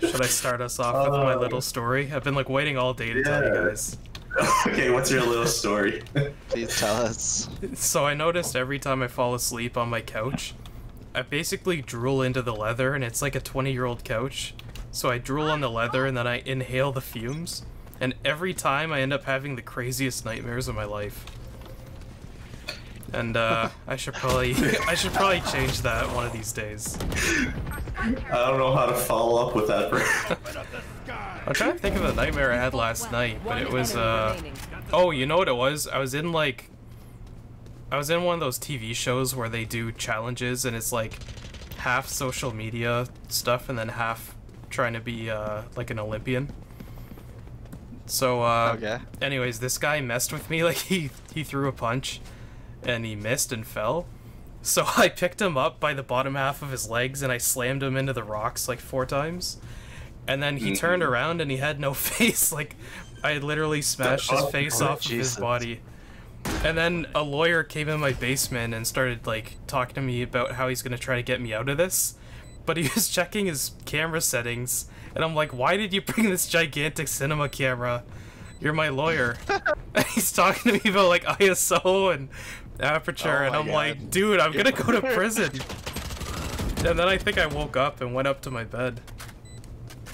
Should I start us off with my little story? I've been like waiting all day to tell you guys. Okay, what's your little story? Please tell us. So I noticed every time I fall asleep on my couch, I basically drool into the leather, and it's like a 20-year-old couch. So I drool on the leather and then I inhale the fumes, and every time I end up having the craziest nightmares of my life. And I should probably change that one of these days. I don't know how to follow up with that. I'm trying to think of the nightmare I had last night, but it was oh, you know what it was? I was in one of those TV shows where they do challenges, and it's like half social media stuff and then half trying to be like an Olympian. So okay. Anyways, this guy messed with me. Like he threw a punch and he missed and fell. So I picked him up by the bottom half of his legs and I slammed him into the rocks like 4 times. And then he turned around and he had no face. Like, I literally smashed his face off of his body. And then a lawyer came in my basement and started, like, talking to me about how he's gonna try to get me out of this. But he was checking his camera settings. And I'm like, why did you bring this gigantic cinema camera? You're my lawyer. And he's talking to me about, like, ISO and aperture. And I'm like, dude, I'm gonna go to prison. And then I think I woke up and went up to my bed.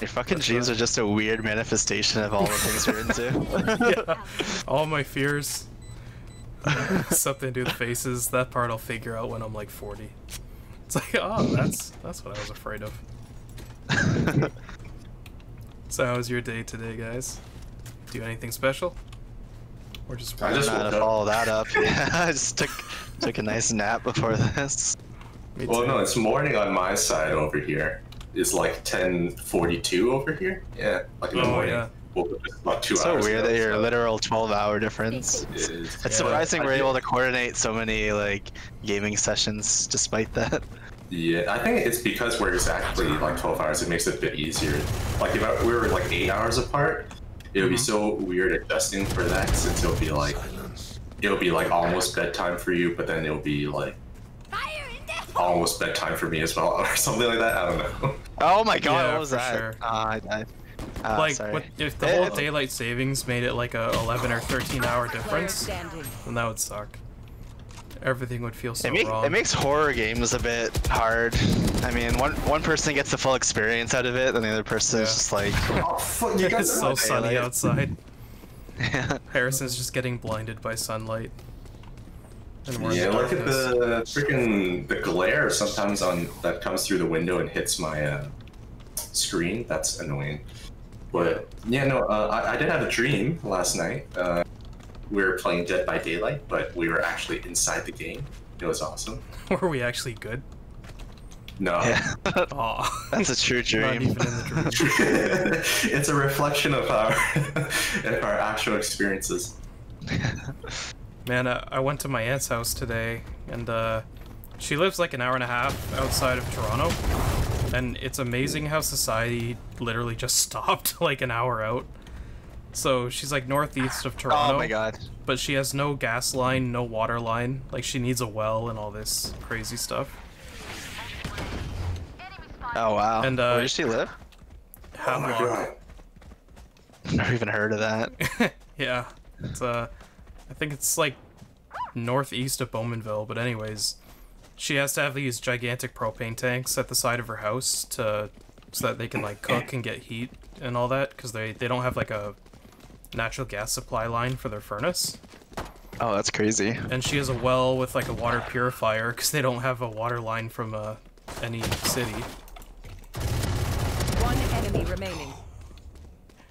Your fucking dreams are just a weird manifestation of all the things you're into. Yeah, all my fears. Something to do with faces. That part I'll figure out when I'm like 40. It's like, oh, that's what I was afraid of. So how was your day today, guys? Do anything special? Or just I just wanted to follow that up. Yeah, I just took a nice nap before this. Well, no, it's morning on my side over here. It's like 10:42 over here. Yeah, like in the morning. Yeah. Well, about 2 hours. So weird that you're a literal 12-hour difference. It's surprising we're able to coordinate so many like gaming sessions despite that. Yeah, I think it's because we're exactly like 12 hours. It makes it a bit easier. Like if we were like 8 hours apart, it would be so weird adjusting for that, since it'll be like almost bedtime for you, but then it'll be like almost bedtime for me as well, or something like that. I don't know. Oh my god, yeah, what was that? Sure. I died. Like, if the whole daylight savings made it like a 11 or 13-hour difference, then that would suck. Everything would feel so wrong. It makes horror games a bit hard. I mean, one person gets the full experience out of it, and the other person is just like, oh, fuck, you guys it's so sunny outside. Yeah. Harrison's just getting blinded by sunlight. Yeah, look at the freaking glare sometimes that comes through the window and hits my screen. That's annoying. But yeah, no, I did have a dream last night. We were playing Dead by Daylight, but we were actually inside the game. It was awesome. Were we actually good? No. Yeah. Aw. That's a true dream. Not even in the dream. It's a reflection of our actual experiences. Man, I went to my aunt's house today, and she lives like an hour and a half outside of Toronto, and it's amazing how society literally just stopped like an hour out. So she's like northeast of Toronto. Oh my god. But she has no gas line, no water line. Like, she needs a well and all this crazy stuff. Oh wow. And where does she live? Oh my god. Never even heard of that. Yeah. It's I think it's like northeast of Bowmanville, but anyways, she has to have these gigantic propane tanks at the side of her house so that they can like cook and get heat and all that, because they don't have like a natural gas supply line for their furnace. Oh, that's crazy. And she has a well with like a water purifier because they don't have a water line from any city. One enemy remaining.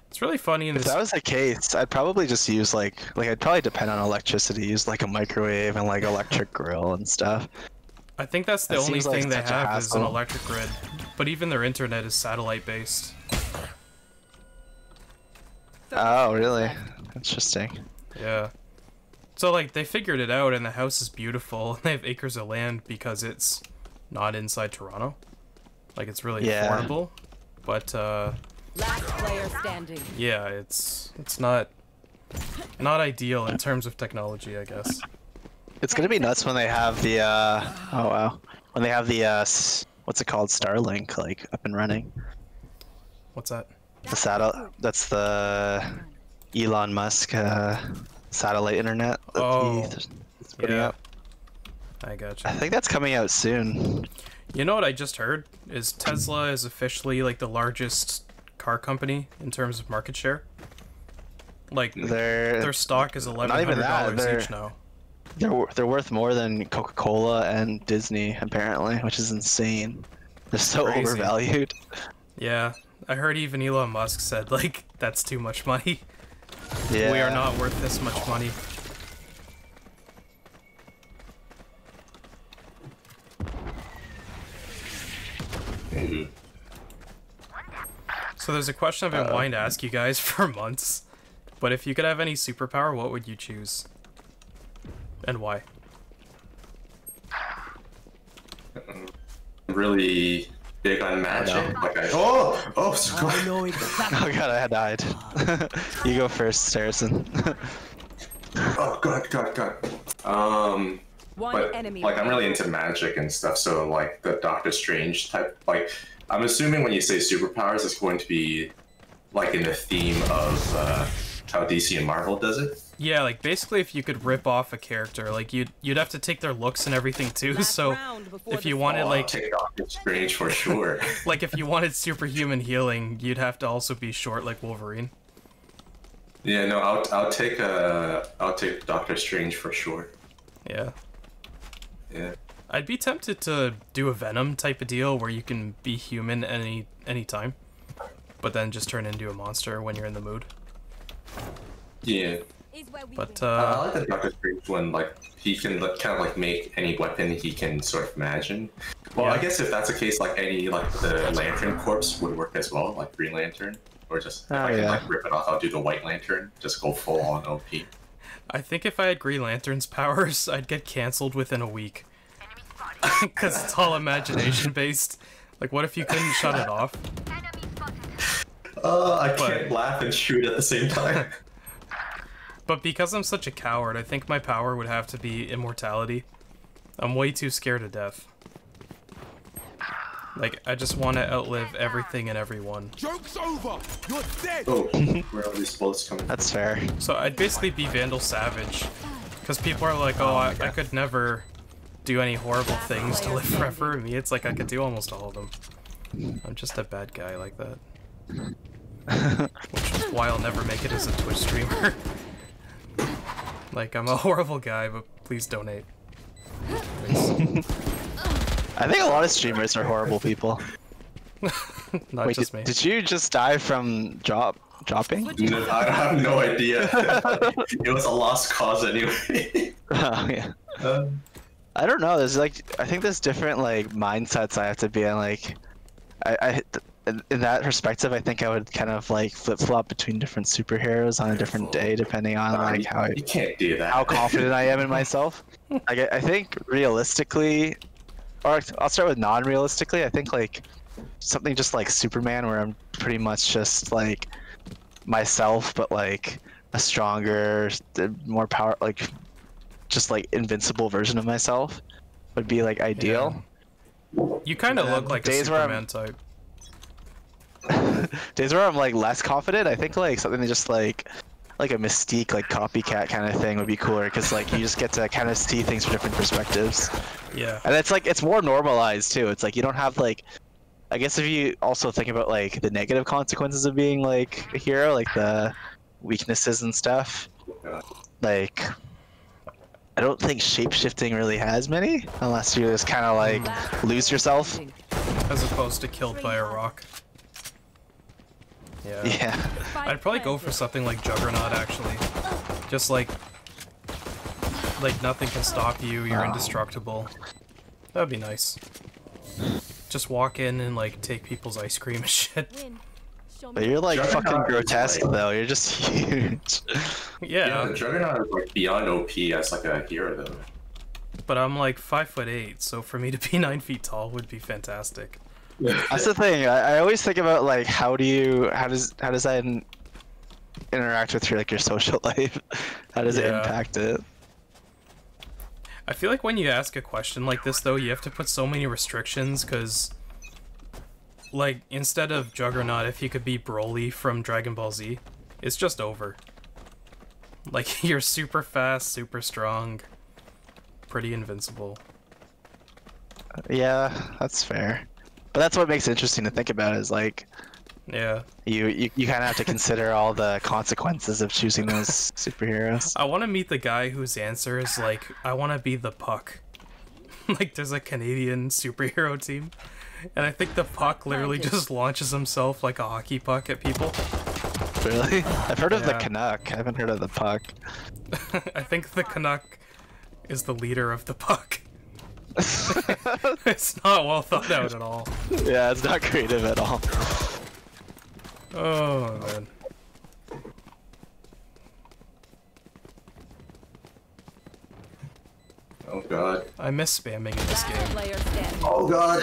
It's really funny in this. If that was the case, I'd probably just use like I'd probably depend on electricity, use like a microwave and like electric grill and stuff. I think that's the only thing they have is an hassle. electric grid, but even their internet is satellite based. Oh, really? Interesting. Yeah. So like they figured it out, and the house is beautiful. They have acres of land because it's not inside Toronto. Like, it's really affordable, but last player standing. yeah, it's not ideal in terms of technology, I guess. It's gonna be nuts when they have the oh wow, when they have the what's it called, Starlink, like up and running. What's that? That's the Elon Musk satellite internet that he's putting yeah. up. I gotcha. I think that's coming out soon. You know what I just heard? Is Tesla is officially like the largest car company in terms of market share. Like their stock is $1,100 each now. They're worth more than Coca-Cola and Disney apparently, which is insane. They're so Crazy. overvalued. Yeah, I heard even Elon Musk said like that's too much money. Yeah. We are not worth this much money. So there's a question I've been wanting to ask you guys for months, but if you could have any superpower, what would you choose? And why? I'm really big on magic. Oh god, I had died. You go first, Harrison. Oh god. But like I'm really into magic and stuff, so like the Doctor Strange type, like I'm assuming when you say superpowers, it's going to be like in the theme of how DC and Marvel does it. Yeah, like basically if you could rip off a character, like you'd have to take their looks and everything too. So if you wanted like take Doctor Strange for sure. like if you wanted superhuman healing, you'd have to also be short like Wolverine. Yeah, no, I'll take Doctor Strange for sure. Yeah. Yeah. I'd be tempted to do a Venom type of deal where you can be human any time, but then just turn into a monster when you're in the mood. Yeah. But I like the Doctor Strange one. Like he can kind of like make any weapon he can sort of imagine. Well, yeah. I guess if that's the case, like any like the Lantern Corps would work as well, like Green Lantern, or just if I can like rip it off, I'll do the White Lantern. Just go full on OP. I think if I had Green Lantern's powers, I'd get cancelled within a week. Because it's all imagination based. Like, what if you couldn't shut it off? I can't laugh and shoot at the same time. But because I'm such a coward, I think my power would have to be immortality. I'm way too scared of death. Like, I just want to outlive everything and everyone. Joke's over! You're dead! Oh, where are these bullets coming from? That's fair. So I'd basically be Vandal Savage. Because people are like, oh, I could never do any horrible things to live forever. Me, it's like I could do almost all of them. I'm just a bad guy like that. Which is why I'll never make it as a Twitch streamer. Like, I'm a horrible guy, but please donate. Thanks. I think a lot of streamers are horrible people. Not Wait, just me. Did you just die from dropping? No, I have no idea. It was a lost cause anyway. Oh, yeah. I don't know. There's like, I think there's different like mindsets I have to be in. Like, in that perspective, I think I would kind of like flip-flop between different superheroes on a different day, depending on like you can't do that. how confident I am in myself. Like, I think realistically, or I'll start with non-realistically. I think like something just like Superman, where I'm pretty much just like myself, but like a stronger, more power, like just like invincible version of myself, would be like ideal. Yeah. You kind of look like a days where Superman type. Days where I'm like less confident, I think like something that just like a Mystique, like copycat kind of thing would be cooler, because like you just get to kind of see things from different perspectives. Yeah. And it's like, it's more normalized too. It's like you don't have like, I guess if you also think about like the negative consequences of being like a hero, like the weaknesses and stuff, like I don't think shapeshifting really has many, unless you just kind of like lose yourself. As opposed to killed by a rock. Yeah. Yeah. I'd probably go for something like Juggernaut, actually. Just like nothing can stop you, you're indestructible. That'd be nice. Just walk in and like take people's ice cream and shit. But you're like Juggernaut fucking grotesque is, like... though, you're just huge. Yeah. The Juggernaut is like beyond OP as like a hero though. But I'm like 5'8", so for me to be 9 feet tall would be fantastic. That's the thing. I always think about like how does that interact with your like your social life? How does it impact it? I feel like when you ask a question like this though, you have to put so many restrictions, because like, instead of Juggernaut, if you could be Broly from Dragon Ball Z, it's just over. Like, you're super fast, super strong, pretty invincible. Yeah, that's fair. But that's what makes it interesting to think about is, like, Yeah. you kind of have to consider all the consequences of choosing those superheroes. I want to meet the guy whose answer is, like, I want to be the Puck. Like, there's a Canadian superhero team, and I think the Puck literally just launches himself like a hockey puck at people. Really? I've heard of the Yeah. Canuck. I haven't heard of the Puck. I think the Canuck is the leader of the Puck. It's not well thought out at all. Yeah, it's not creative at all. Oh, man. Oh god. I miss spamming in this Last game. player standing. Oh god.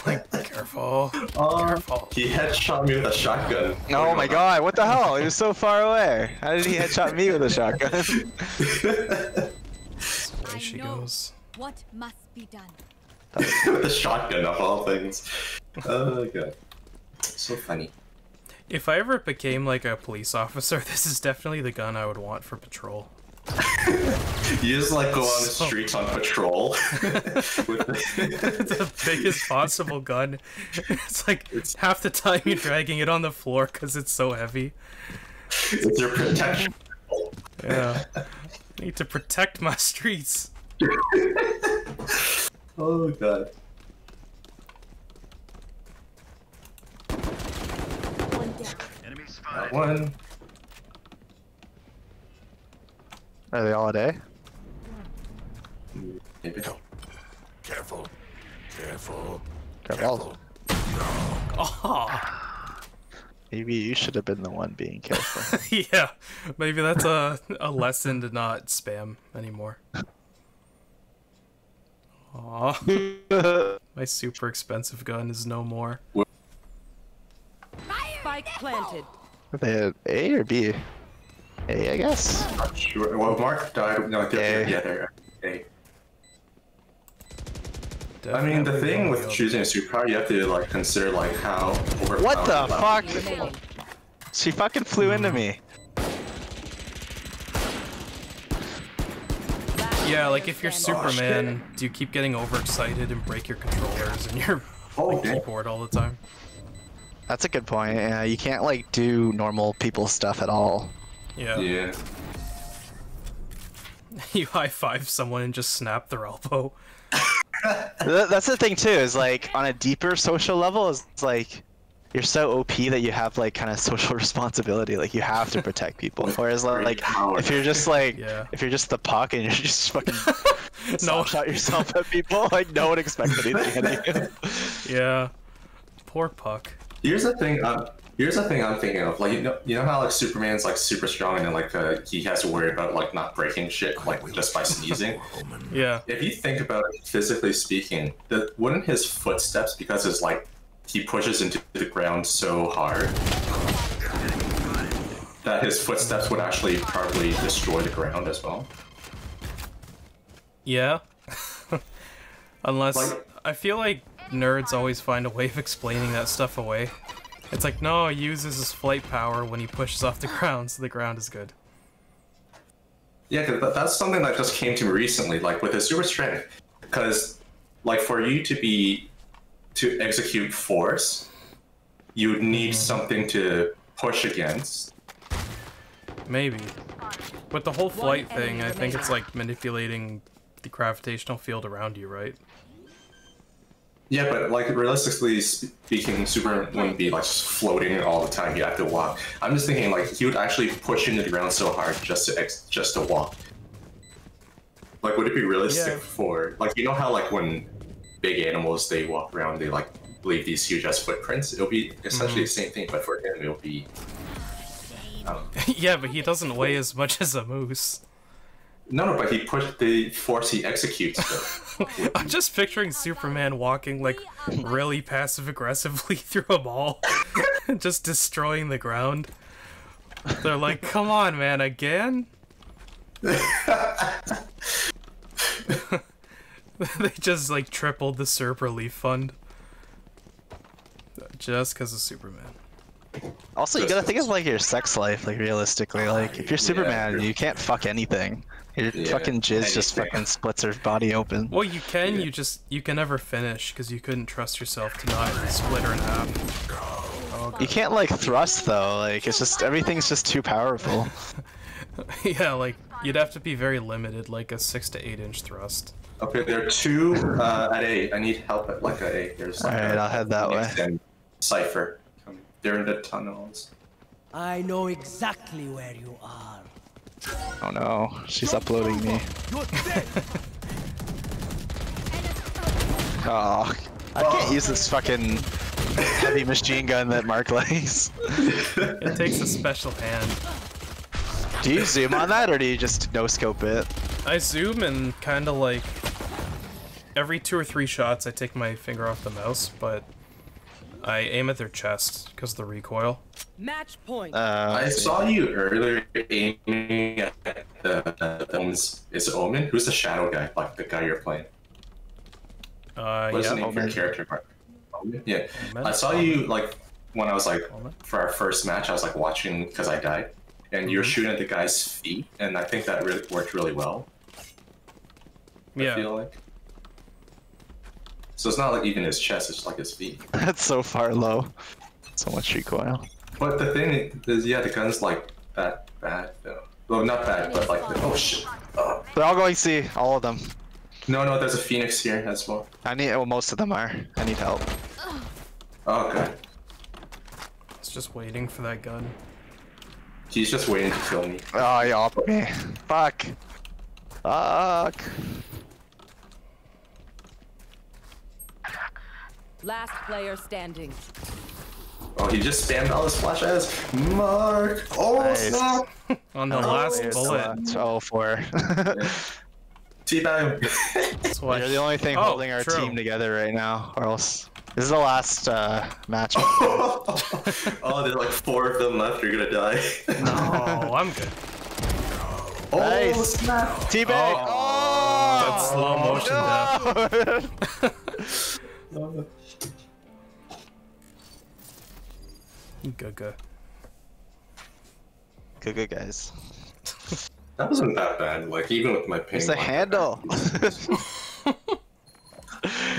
Like, careful. Oh, Careful. he headshot me with a shotgun. Oh my god, what the hell? He was so far away. How did he headshot me with a shotgun? There she goes. What must be done? With a shotgun of all things. Oh god. So funny. If I ever became like a police officer, this is definitely the gun I would want for patrol. You just like go on the streets on patrol. With The biggest possible gun. It's like half the time you're dragging it on the floor because it's so heavy. it's your protection. Yeah. I need to protect my streets. Oh god. One down. That one. Are they all a day? Maybe. Careful. Careful. Careful. Oh, Maybe you should have been the one being careful. yeah. Maybe that's a lesson to not spam anymore. Aw. My super expensive gun is no more. Spike planted. Are they at A or B? A, I guess. Not sure. Well, Mark died. No, A. yeah, there. A. I mean, the thing with choosing a superpower, you have to like consider like how overpowered. What the you are. fuck? Remaining. She fucking flew into me. Yeah, like if you're Standing. Superman, do you keep getting overexcited and break your controllers and your Oh, like, damn. keyboard all the time? That's a good point. Yeah, you can't like do normal people stuff at all. Yeah. Yeah. You high five someone and just snap their elbow. That's the thing too. Is like on a deeper social level, is like you're so OP that you have like kind of social responsibility. Like you have to protect people. Whereas like power. if you're just like Yeah. if you're just the Puck and you're just fucking No. shot yourself at people, like no one expects anything out of you. Yeah. Poor Puck. Here's the thing. Here's the thing I'm thinking of. Like you know how like Superman's like super strong and then like he has to worry about like not breaking shit like just by sneezing. Yeah. If you think about it, physically speaking, wouldn't his footsteps, because it's like he pushes into the ground so hard that his footsteps would actually probably destroy the ground as well? Yeah. Unless Like- I feel like nerds always find a way of explaining that stuff away. It's like, no, he uses his flight power when he pushes off the ground, so the ground is good. Yeah, 'cause that's something that just came to me recently, like with his super strength. Because, like, for you to execute force, you would need something to push against. Maybe. With the whole flight enemy thing, I think remaining. it's like manipulating the gravitational field around you, right? Yeah, but like realistically speaking, Superman wouldn't be like just floating all the time. You have to walk. I'm just thinking like he would actually push into the ground so hard just to walk. Like, would it be realistic Yeah. for like you know how like when big animals they walk around they like leave these huge ass footprints? It'll be essentially the same thing, but for him it'll be. Yeah, but he doesn't weigh as much as a moose. No, but he pushed the force he executes. Though. I'm just picturing Superman walking like really passive aggressively through a mall, just destroying the ground. They're like, "Come on, man, again?" They just like tripled the SERP relief fund. Just because of Superman. Also, you gotta think of like your sex life, like realistically. Like, if you're Superman, you can't fuck anything. Your fucking jizz just fucking splits her body open. Well, you can. You can never finish because you couldn't trust yourself to not split her in half. You can't like thrust though. Like, it's just everything's just too powerful. Yeah, like you'd have to be very limited, like a 6 to 8 inch thrust. Okay, there are two at A. I need help at like a A. There's like Alright, I'll head that way. and Cypher. They're in the tunnels. I know exactly where you are. Oh no, she's uploading me. Oh, I can't use this fucking heavy machine gun that Mark likes. It takes a special hand. Do you zoom on that or do you just no scope it? I zoom and kind of like every 2 or 3 shots I take my finger off the mouse, but I aim at their chest because of the recoil. Match point. I saw you earlier aiming at the Omen's. Is it Omen? Who's the shadow guy? Like the guy you're playing? What's the name of your character? Omen? Yeah. Omen? I saw you like when I was like Omen? for our first match. I was like watching because I died, and you were shooting at the guy's feet, and I think that really worked really well. Yeah. I feel like. So it's not like even his chest; it's like his feet. That's so far low. So much recoil. But the thing is, yeah, the gun's like bad though. Well, not bad, but like oh shit. They're all going C, all of them. No, there's a Phoenix here as well. Well, most of them are. I need help. Oh, okay. It's just waiting for that gun. He's just waiting to kill me. Oh, you off me. Fuck. Fuck. Last player standing. Oh, he just spammed all his flashes. Mark! Oh, Nice. snap! On the last bullet. Oh, 4. Teabag. That's why. You're the only thing Oh, holding our true. team together right now, or else. This is the last match. Oh, there's like 4 of them left. You're gonna die. No, I'm good. Oh, Nice. snap! Teabag! Oh! That's slow motion death. No! Good. Good, guys. That wasn't that bad. Like even with my ping. It's a handle.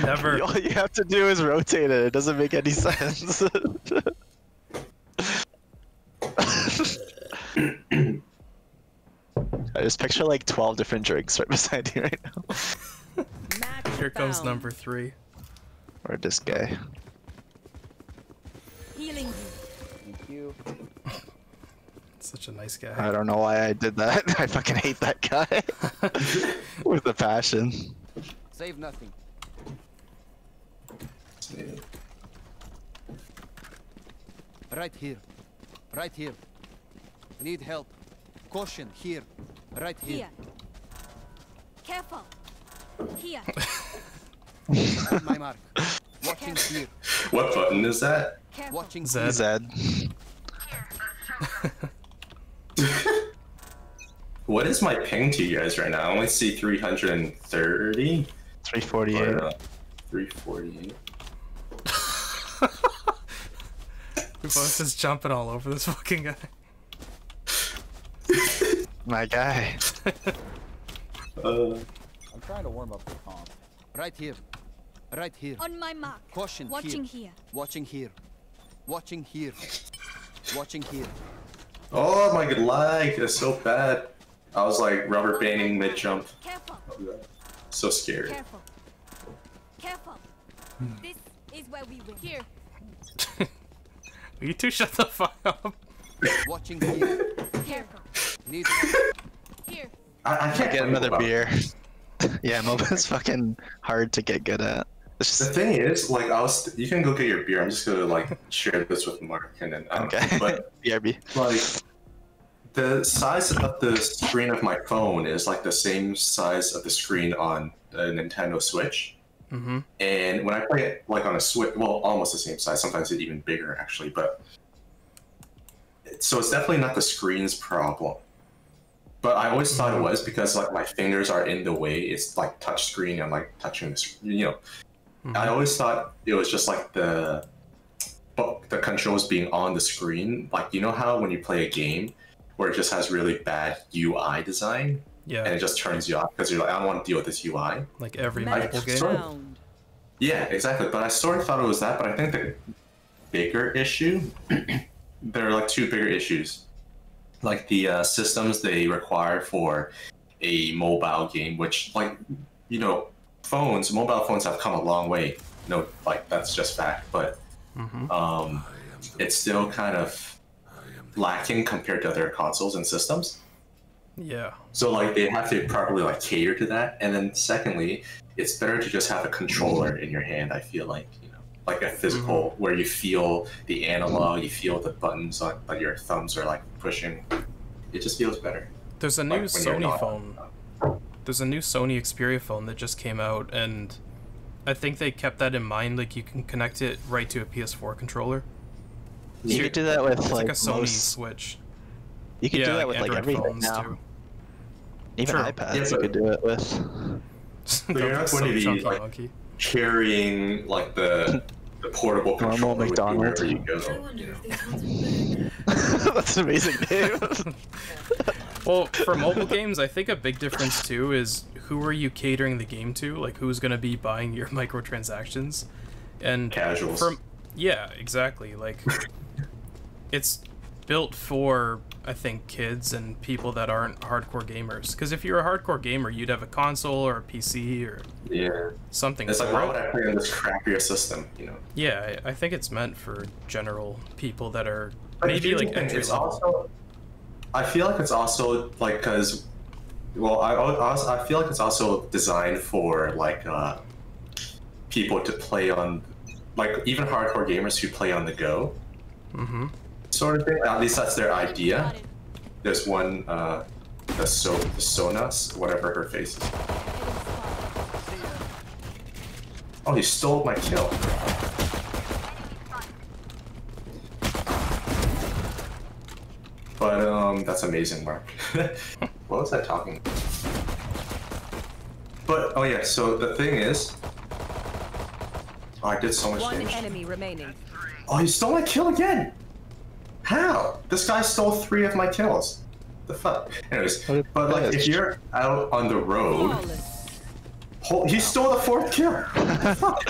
Never. All you have to do is rotate it. It doesn't make any sense. I just picture like 12 different drinks right beside you right now. Match Here comes found. number 3. Or this guy. Healing you. Thank you. Such a nice guy. I don't know why I did that. I fucking hate that guy. With a passion. Save nothing. Right here. Right here. Need help. Caution here. Right here. Here. Careful. Here. On my mark. Watching here. What button is that? Careful. Watching Z. here. Zed. What is my ping to you guys right now? I only see 330. 348. Or, 348. We're both just jumping all over this fucking guy. My guy. Uh, I'm trying to warm up the comp. Right here. Right here. On my mark. Caution Watching here. here. Watching here. Watching here. Watching here. oh my god, lag is so bad. I was like rubber banding mid jump. Careful. So scared. Careful. Careful. This is where we win. Here. You two shut the fuck up. Watching here. Careful. Need help. Here. I can't Get play another MOBA. beer. Yeah, MOBA's fucking hard to get good at. It's The just, thing is, like, you can go get your beer. I'm just gonna like share this with Mark, and then okay. But BRB. like, the size of the screen of my phone is like the same size of the screen on a Nintendo Switch. Mm-hmm. And when I play it like on a Switch, well, almost the same size. Sometimes it's even bigger actually, but so it's definitely not the screen's problem. But I always thought it was because like my fingers are in the way. It's like touch screen. I'm like touching the screen. You know, I always thought it was just like the the controls being on the screen. Like, you know how when you play a game where it just has really bad UI design, Yeah. and it just turns you off because you're like, I don't want to deal with this UI. Like every Match mobile game. round. Yeah, exactly. But I sort of thought it was that. But I think the bigger issue, there are like two bigger issues, like the systems they require for a mobile game, which, like, you know, mobile phones have come a long way. No, like, that's just fact. But it's still kind of lacking compared to other consoles and systems. Yeah. So like they have to properly like cater to that. And then secondly, it's better to just have a controller in your hand. I feel like, you know, like a physical where you feel the analog, you feel the buttons on, but your thumbs are like pushing. It just feels better. There's a new Sony phone. There's a new Sony Xperia phone that just came out, and I think they kept that in mind. Like, you can connect it right to a PS4 controller. You could do that with It's like a Sony most. Switch. You could Yeah, do that like with like Android everything phones, now. too. Even True. iPads, Yeah, you could do it with. But you're not going to be chunky like monkey. carrying like the portable Normal controller with you McDonald's. wherever you go. You know? That's an amazing name. Well, for mobile games, I think a big difference too is who are you catering the game to? Like, who's going to be buying your microtransactions? And Casuals. Yeah, exactly. Like, it's built for, I think, kids and people that aren't hardcore gamers. Because if you're a hardcore gamer, you'd have a console or a PC or something. It's like, for why it. would I play on this crappier system? You know. Yeah, I think it's meant for general people that are But maybe here's like the thing, entry it's level. also, I feel like it's also like because, well, I feel like it's also designed for like people to play on, like even hardcore gamers who play on the go, sort of thing. At least that's their idea. There's one, the Sonas, whatever her face is. Oh, he stole my kill. But that's amazing, Mark. What was I talking about? But oh yeah, so the thing is, I did so much One damage. enemy remaining. Oh, he stole my kill again! How? This guy stole 3 of my kills. The fuck? Anyways, but like if you're out on the road, he stole the 4th kill. Fuck.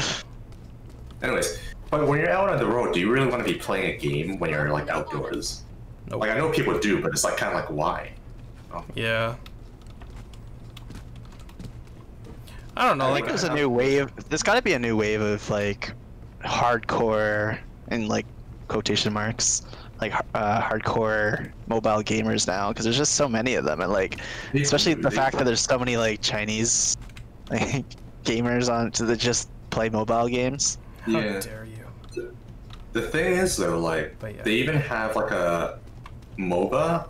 Anyways, but when you're out on the road, do you really want to be playing a game when you're like outdoors? Nope. Like I know people do, but it's like kind of like why? Yeah. I don't know. I think there's a new wave. There's got to be a new wave of like hardcore and like quotation marks, like hardcore mobile gamers now, because there's just so many of them, and like especially the fact that there's so many like Chinese like gamers on that just play mobile games. How Yeah. dare you? The thing is though, like But yeah. they even have like a MOBA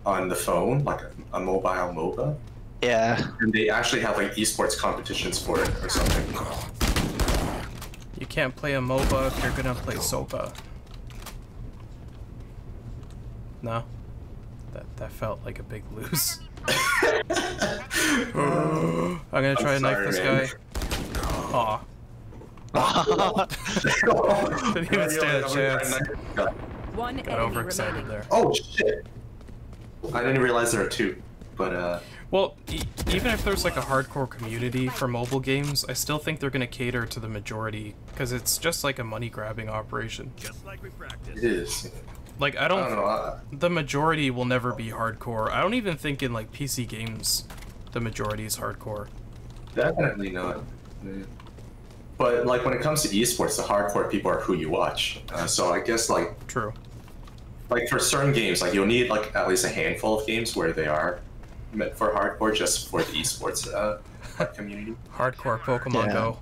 on the phone, like a mobile MOBA, Yeah. and they actually have like esports competitions for it or something. You can't play a MOBA if you're gonna play SOPA. No? That felt like a big lose. I'm gonna try to knife sorry, this man. guy. Aw. Didn't even stand a chance. One Got enemy overexcited remaining. there. Oh shit! I didn't realize there were 2, but Well, even if there's like a hardcore community for mobile games, I still think they're gonna cater to the majority, because it's just like a money-grabbing operation. it is. Like, I I don't... don't know. The majority will never be hardcore. I don't even think in like PC games the majority is hardcore. Definitely not. Yeah. But like when it comes to esports, the hardcore people are who you watch. So I guess like True. for certain games, like you'll need like at least a handful of games where they are meant for hardcore, just for the esports community. Hardcore Pokemon Yeah. Go.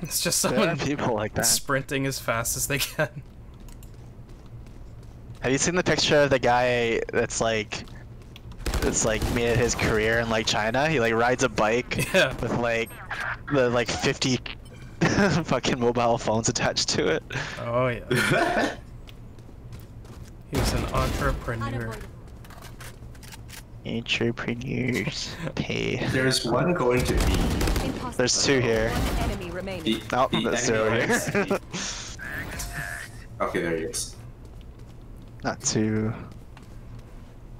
It's just There are someone people like that. sprinting as fast as they can. Have you seen the picture of the guy that's like made it his career in like China? He like rides a bike Yeah. with like the like 50 fucking mobile phones attached to it. Oh yeah. He's an entrepreneur. Entrepreneurs pay. There's one going to be There's 2 here. One enemy remaining. the, Nope, the that's 0 enemy here. Okay, there he is. Not to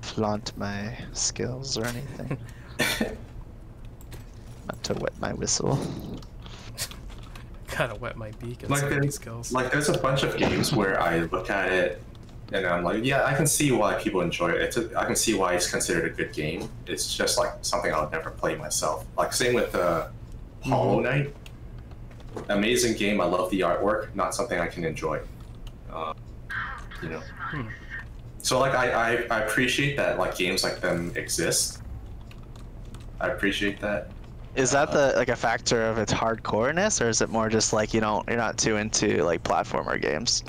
flaunt my skills or anything. Not to wet my whistle. Gotta wet my beak and Like, some of these skills. like there's a bunch of games where I look at it and I'm like, yeah, I can see why people enjoy it. I can see why it's considered a good game. It's just like something I would never play myself. Like same with Hollow Knight. Amazing game. I love the artwork. Not something I can enjoy. You know. So like I appreciate that like games like them exist. I appreciate that. Is that like a factor of its hardcoreness, or is it more just like you're not too into like platformer games?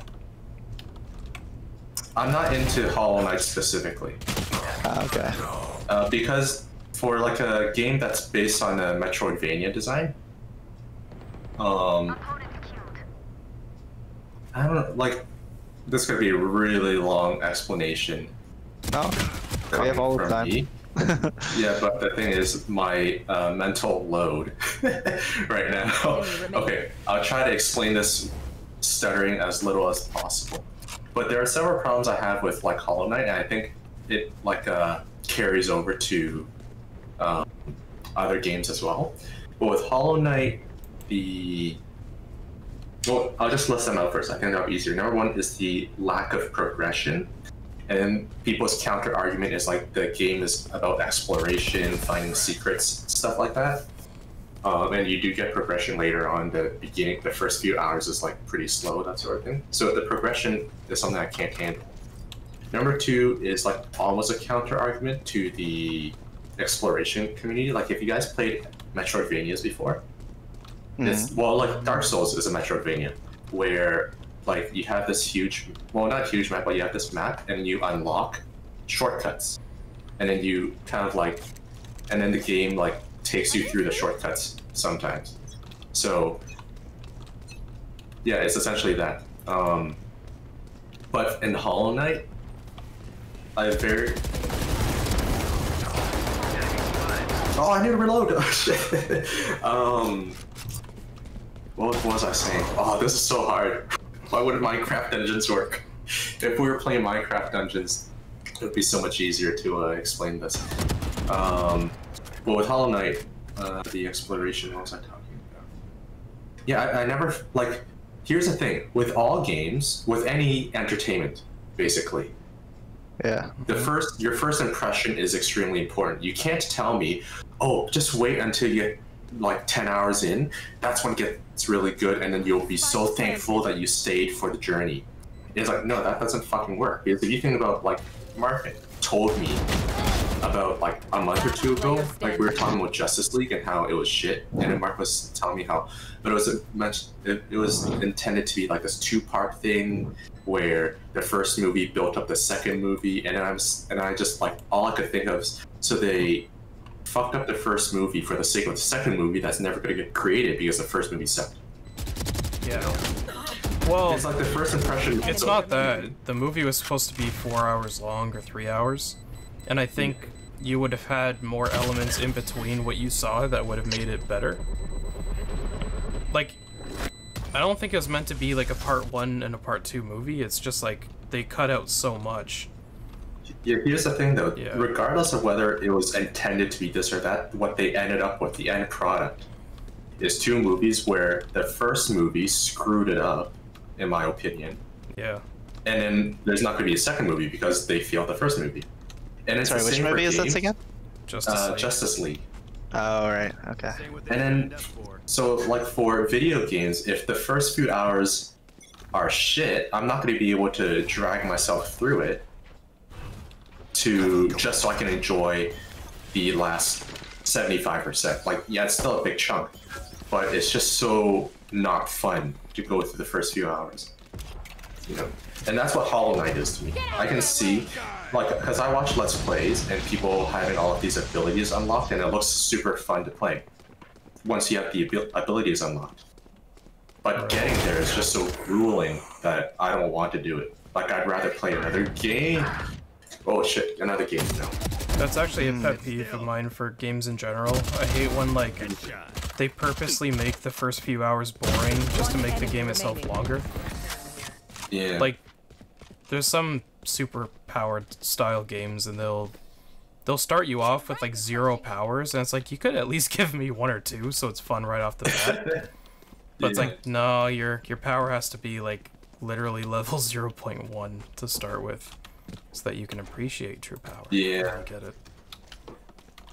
I'm not into Hollow Knight specifically. Okay. Because for like a game that's based on a Metroidvania design, I don't know, like this could be a really long explanation. No, we have all the time. Yeah, but the thing is, my mental load right now. Okay, I'll try to explain this stuttering as little as possible. But there are several problems I have with like Hollow Knight, and I think it like carries over to other games as well. But with Hollow Knight, well, I'll just list them out first. I think that'll be easier. Number one is the lack of progression. And people's counter argument is like the game is about exploration, finding secrets, stuff like that. And you do get progression later on. The beginning, the first few hours is like pretty slow, that sort of thing. So the progression is something I can't handle. Number two is like almost a counter argument to the exploration community. Like if you guys played Metroidvanias before, well, like Dark Souls is a Metroidvania where like you have this huge, well, not huge map, but you have this map and you unlock shortcuts, and then you kind of like, and then the game like takes you through the shortcuts sometimes. So yeah, it's essentially that. But in Hollow Knight, I very. Oh, I need to reload. Oh shit. What was I saying? Oh, this is so hard. Why wouldn't Minecraft Dungeons work? If we were playing Minecraft Dungeons, it would be so much easier to explain this. But with Hollow Knight, the exploration, what was I talking about? Yeah, I never, like, here's the thing. With all games, with any entertainment, basically, yeah, your first impression is extremely important. You can't tell me, oh, just wait until you get like 10 hours in, that's when it gets really good, and then you'll be so thankful that you stayed for the journey. It's like, no, that doesn't fucking work. Because if you think about, like, Mark told me about like a month or two ago, like we were talking about Justice League and how it was shit, and then Mark was telling me how, but it was intended to be like this two-part thing where the first movie built up the second movie, and I just like, all I could think of is, so they fucked up the first movie for the sake of the second movie that's never going to get created because the first movie sucked. Yeah. Well, it's like the first impression. It's not that. The movie was supposed to be 4 hours long or 3 hours, and I think you would have had more elements in between what you saw that would have made it better. Like, I don't think it was meant to be like a part 1 and a part 2 movie. It's just like they cut out so much. Yeah, here's the thing though, yeah. Regardless of whether it was intended to be this or that, what they ended up with, the end product, is two movies where the first movie screwed it up, in my opinion. Yeah. And then there's not going to be a second movie because they failed the first movie. And it's sorry, which movie is this again? Justice League. Oh, right, okay. And then, so like for video games, if the first few hours are shit, I'm not going to be able to drag myself through it just so I can enjoy the last 75%. Like, yeah, it's still a big chunk, but it's just so not fun to go through the first few hours, you know. And that's what Hollow Knight is to me. I can see, like, because I watch Let's Plays and people having all of these abilities unlocked, and it looks super fun to play once you have the abilities unlocked. But getting there is just so grueling that I don't want to do it. Like, I'd rather play another game. Oh shit, another game now. That's actually a pet peeve of mine for games in general. I hate when, like, they purposely make the first few hours boring just to make the game itself longer. Yeah. Like, there's some super powered style games, and they'll start you off with like 0 powers, and it's like, you could at least give me 1 or 2, so it's fun right off the bat. But it's like, no, your power has to be like literally level 0.1 to start with, so that you can appreciate true power. Yeah. I get it.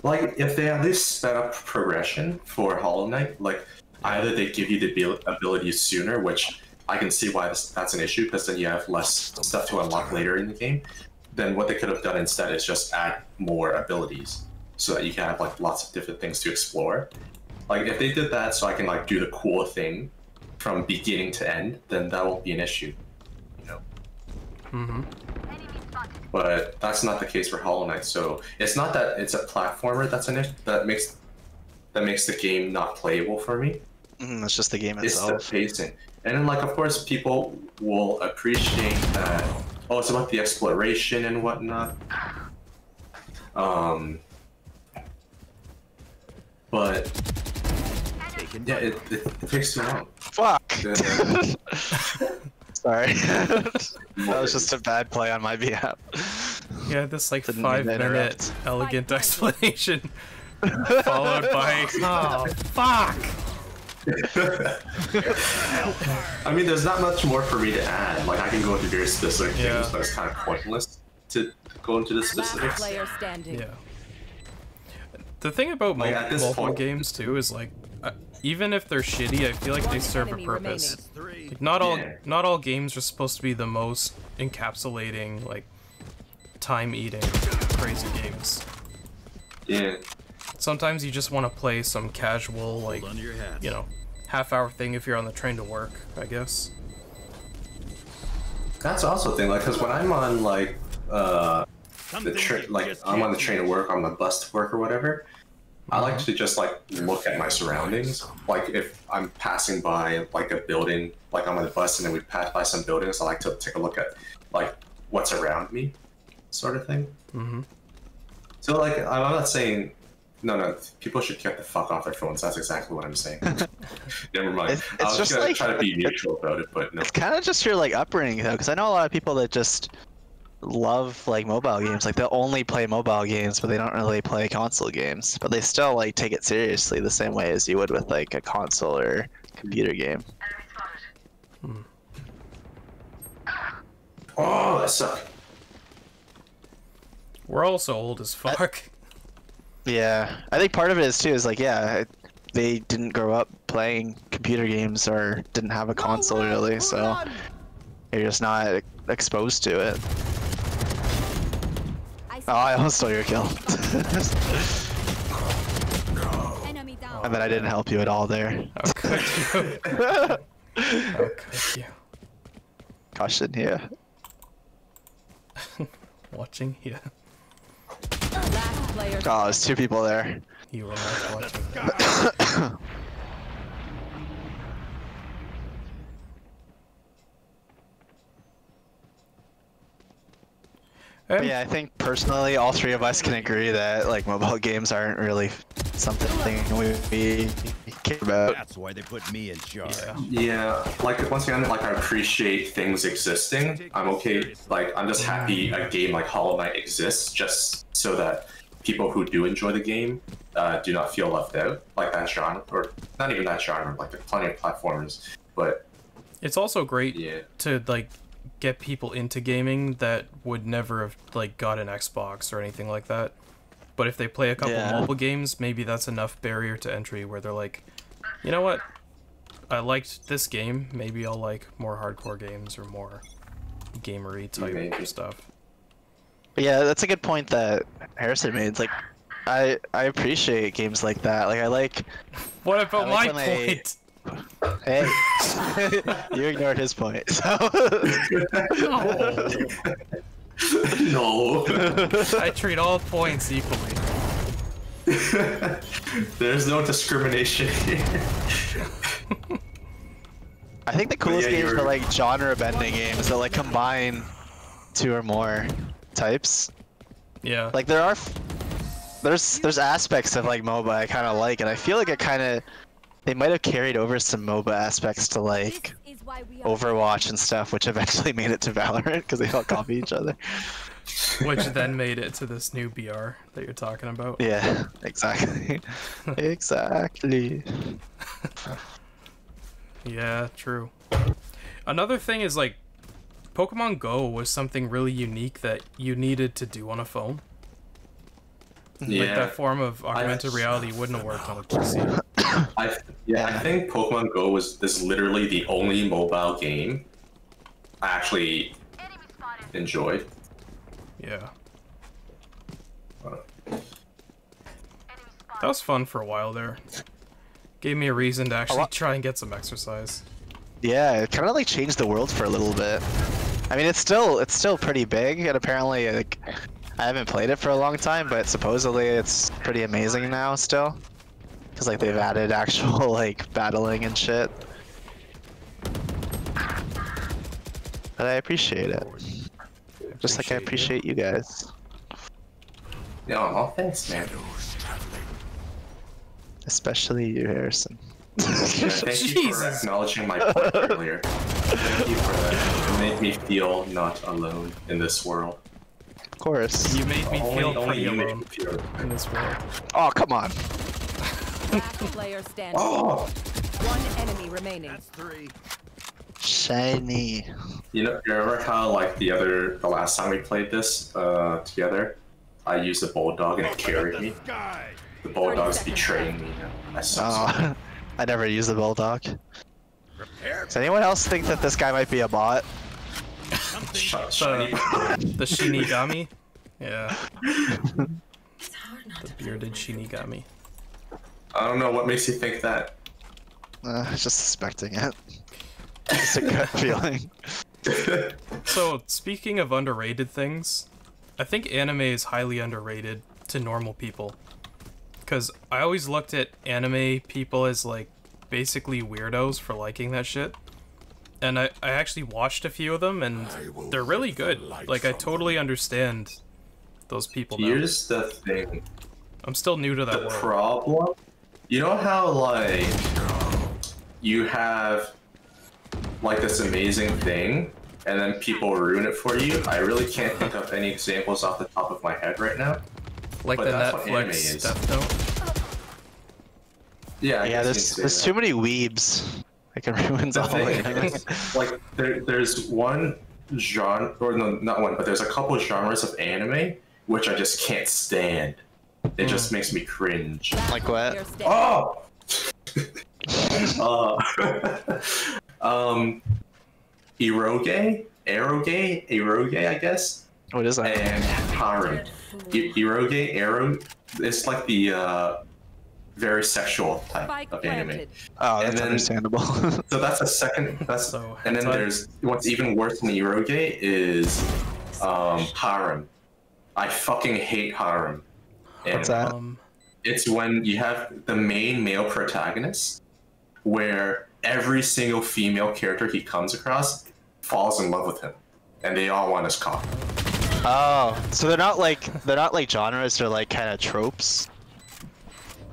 Like, if they at least set up progression for Hollow Knight, like, either they give you the abilities sooner, which I can see why that's an issue, because then you have less stuff to unlock later in the game. Then what they could have done instead is just add more abilities, so that you can have like lots of different things to explore. Like, if they did that so I can like do the cool thing from beginning to end, then that won't be an issue, you know. Mm-hmm. But that's not the case for Hollow Knight. So it's not that it's a platformer that's an issue that makes the game not playable for me. It's just the game It's itself. the pacing, and then like of course people will appreciate that. Oh, it's about the exploration and whatnot. But yeah, it takes too long. Fuck. Sorry. That was just a bad play on my behalf. Yeah, this like Didn't mean to 5-minute interrupt. elegant explanation followed by, oh, fuck! I mean, there's not much more for me to add. Like, I can go into very specific things, but it's kind of pointless to go into the Last specifics. player standing. Yeah. The thing about Like, at this mobile point- games too is like, even if they're shitty, I feel like they serve a enemy purpose. remaining. Like, not all games are supposed to be the most encapsulating, like, time-eating, crazy games. Yeah. Sometimes you just want to play some casual, like, you know, half-hour thing if you're on the train to work, I guess. That's also a thing, like, because when I'm on, like, the train, like, I'm on the train to work, on the bus to work or whatever, I like to just, like, look at my surroundings. Like, if I'm passing by, like, a building, like, I'm on the bus and then we pass by some buildings, I like to take a look at, like, what's around me, sort of thing. Mm-hmm. So, like, I'm not saying... No, people should get the fuck off their phones. That's exactly what I'm saying. Never mind. It's I was just gonna like- try to be neutral about it, but no. It's kind of just your like upbringing though, because I know a lot of people that just love like mobile games. Like they'll only play mobile games, but they don't really play console games. But they still like take it seriously the same way as you would with like a console or computer game. Oh, that sucked. We're also old as fuck. Yeah, I think part of it is too is like they didn't grow up playing computer games or didn't have a console really, so you're just not exposed to it. Oh, I almost stole your kill. Enemy down. I bet I didn't help you at all there. How could you? How could you? Caution here. Watching here. Last player. Oh, there's 2 people there. You were not watching. But yeah, I think personally, all 3 of us can agree that like mobile games aren't really something we care about. That's why they put me in charge. Yeah. Yeah, like, once again, like, I appreciate things existing. I'm okay, like, I'm just happy a game like Hollow Knight exists, just so that people who do enjoy the game do not feel left out, like that genre, or not even that genre, like, there's plenty of platformers, but... It's also great Yeah. to, like, get people into gaming that would never have, like, got an Xbox or anything like that. But if they play a couple mobile games, maybe that's enough barrier to entry where they're like, you know what? I liked this game, maybe I'll like more hardcore games or more gamery type Maybe. stuff. But yeah, that's a good point that Harrison made. It's like, I appreciate games like that. Like I like. What about I like my when they- point? Hey, you ignored his point. So. No. I treat all points equally. There's no discrimination here. I think the coolest yeah, games you're- are like genre-bending games that like combine 2 or more types. Yeah. Like there's aspects of like MOBA I kind of like, and I feel like it kind of they might have carried over some MOBA aspects to like why we are Overwatch and stuff, which eventually made it to Valorant because they all copy each other. Which then made it to this new BR that you're talking about. Yeah, exactly. Exactly. Yeah, true. Another thing is like Pokemon Go was something really unique that you needed to do on a phone. Yeah. Like that form of augmented reality wouldn't have worked on a PC. I think Pokemon Go is literally the only mobile game I actually enjoyed. Yeah. That was fun for a while there. Gave me a reason to actually try and get some exercise. Yeah, it kind of like changed the world for a little bit. I mean, it's still pretty big, and apparently, like, I haven't played it for a long time, but supposedly it's pretty amazing now still, because like they've added actual like battling and shit. But I appreciate it, just like I appreciate you guys. Yeah, oh, thanks, man. Especially you, Harrison. Yeah, thank you for acknowledging my point earlier. Thank you for that. It made me feel not alone in this world. Of course. You made me feel Only pretty you made alone me feel. in this world. Oh, come on. Last player standing. Oh! One enemy remaining. That's 3. Shiny. You remember how like the last time we played this together, I used a bulldog and it carried me. Sky. The bulldog's betraying me now. I suck. Oh, I never used the bulldog. Prepare. Does anyone else think that this guy might be a bot? Shiny. The Shinigami? Yeah. The bearded Shinigami. I don't know what makes you think that. Just suspecting it. Just a gut feeling. So, speaking of underrated things, I think anime is highly underrated to normal people. Because I always looked at anime people as, like, basically weirdos for liking that shit. And I actually watched a few of them, and they're really good. Like, I totally understand those people now. Here's the thing. I'm still new to that The world. problem, you know how like you have like this amazing thing and then people ruin it for you? I really can't think of any examples off the top of my head right now. Like but the that's what anime Netflix is. Death Note. Yeah, Yeah, there's too many weebs. Like, it ruins The all thing the anime. is, like there's one genre, or no, not one, but there's a couple of genres of anime which I just can't stand. It just makes me cringe. Like what? Player standing. Oh! Eroge, I guess, What is that? and harem. Eroge, it's like the very sexual type Spike of anime. planted. Oh, and that's then- understandable. So that's a second. That's So, and then hentai? there's what's even worse than eroge is harem. I fucking hate harem. What's that? It's when you have the main male protagonist where every single female character he comes across falls in love with him and they all want his cock. Oh, so they're not like genres, they're like kind of tropes.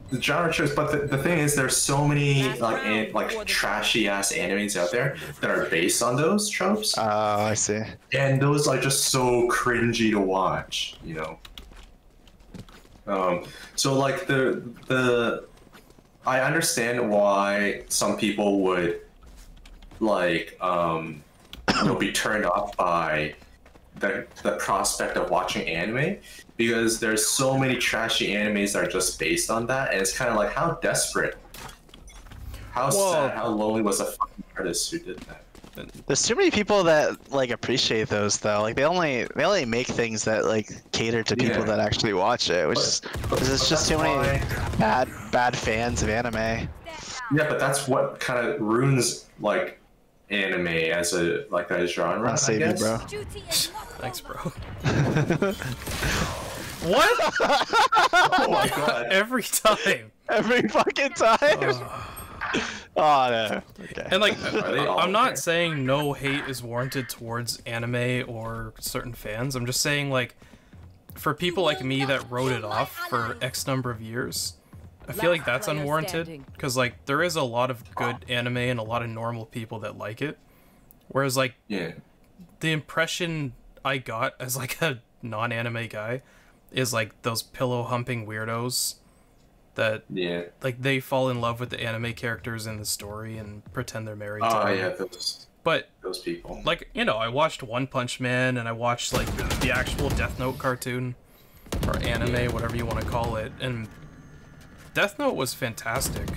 The genre shows, but the thing is there's so many like trashy ass animes out there that are based on those tropes, Oh, I see. and those are just so cringy to watch, you know. So like I understand why some people would like be turned off by the prospect of watching anime, because there's so many trashy animes that are just based on that, and it's kind of like, how desperate, how sad, how lonely was a fucking artist who did that. There's too many people that like appreciate those though. Like they only make things that like cater to people Yeah. that actually watch it, which is there's just too many bad fans of anime. Yeah, but that's what kind of ruins like anime as a genre. I'll save I you, guess. bro. Duty is not Thanks, bro. What? Oh my god. Every time. Every fucking time. Oh no. Okay. And like, Are they all I'm not okay? saying no hate is warranted towards anime or certain fans. I'm just saying, like, for people like me that wrote it off for X number of years, I feel like that's Last player unwarranted. standing. Because, like, there is a lot of good anime and a lot of normal people that like it. Whereas like Yeah. the impression I got as like a non-anime guy is like those pillow humping weirdos that Yeah. like they fall in love with the anime characters in the story and pretend they're married to Oh them. yeah, But those people. like, you know, I watched One Punch Man and I watched like the actual Death Note cartoon or anime, whatever you want to call it, and Death Note was fantastic.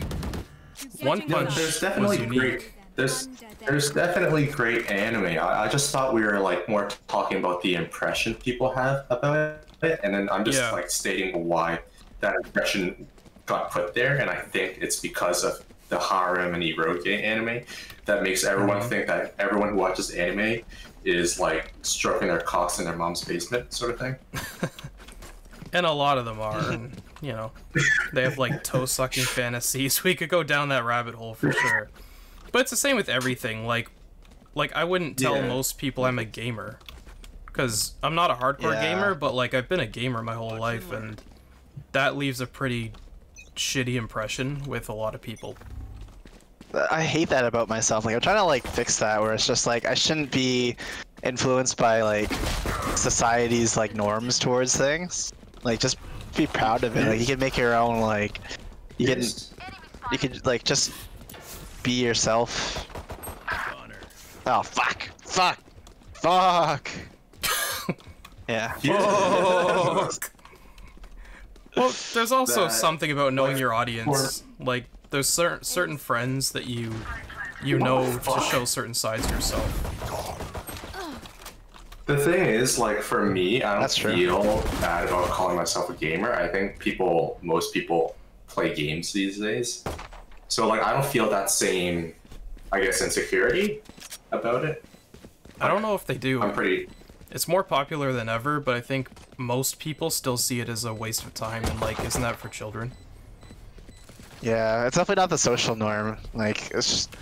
One Punch There's definitely was unique. great. There's definitely great anime. I just thought we were like more talking about the impression people have about it, and then I'm just like stating why that impression got put there, and I think it's because of the harem and eroge anime that makes everyone think that everyone who watches anime is like stroking their cocks in their mom's basement, sort of thing. And a lot of them are, and, you know, they have like toe-sucking fantasies. We could go down that rabbit hole for sure. But it's the same with everything. Like I wouldn't tell most people I'm a gamer, because I'm not a hardcore gamer, but like I've been a gamer my whole life, and that leaves a pretty shitty impression with a lot of people. I hate that about myself. Like I'm trying to like fix that, where it's just like I shouldn't be influenced by like society's like norms towards things. Like just be proud of it. Like you can make your own. Like you can like just be yourself. Oh fuck! Yeah. Oh. Well, there's also something about knowing your audience. Like, there's certain friends that you know to show certain sides of yourself. The thing is, like, for me, I don't feel bad about calling myself a gamer. I think most people play games these days. So, like, I don't feel that same, I guess, insecurity about it. I don't know if they do. I'm pretty... It's more popular than ever, but I think most people still see it as a waste of time, and, like, isn't that for children? Yeah, it's definitely not the social norm. Like, it's just...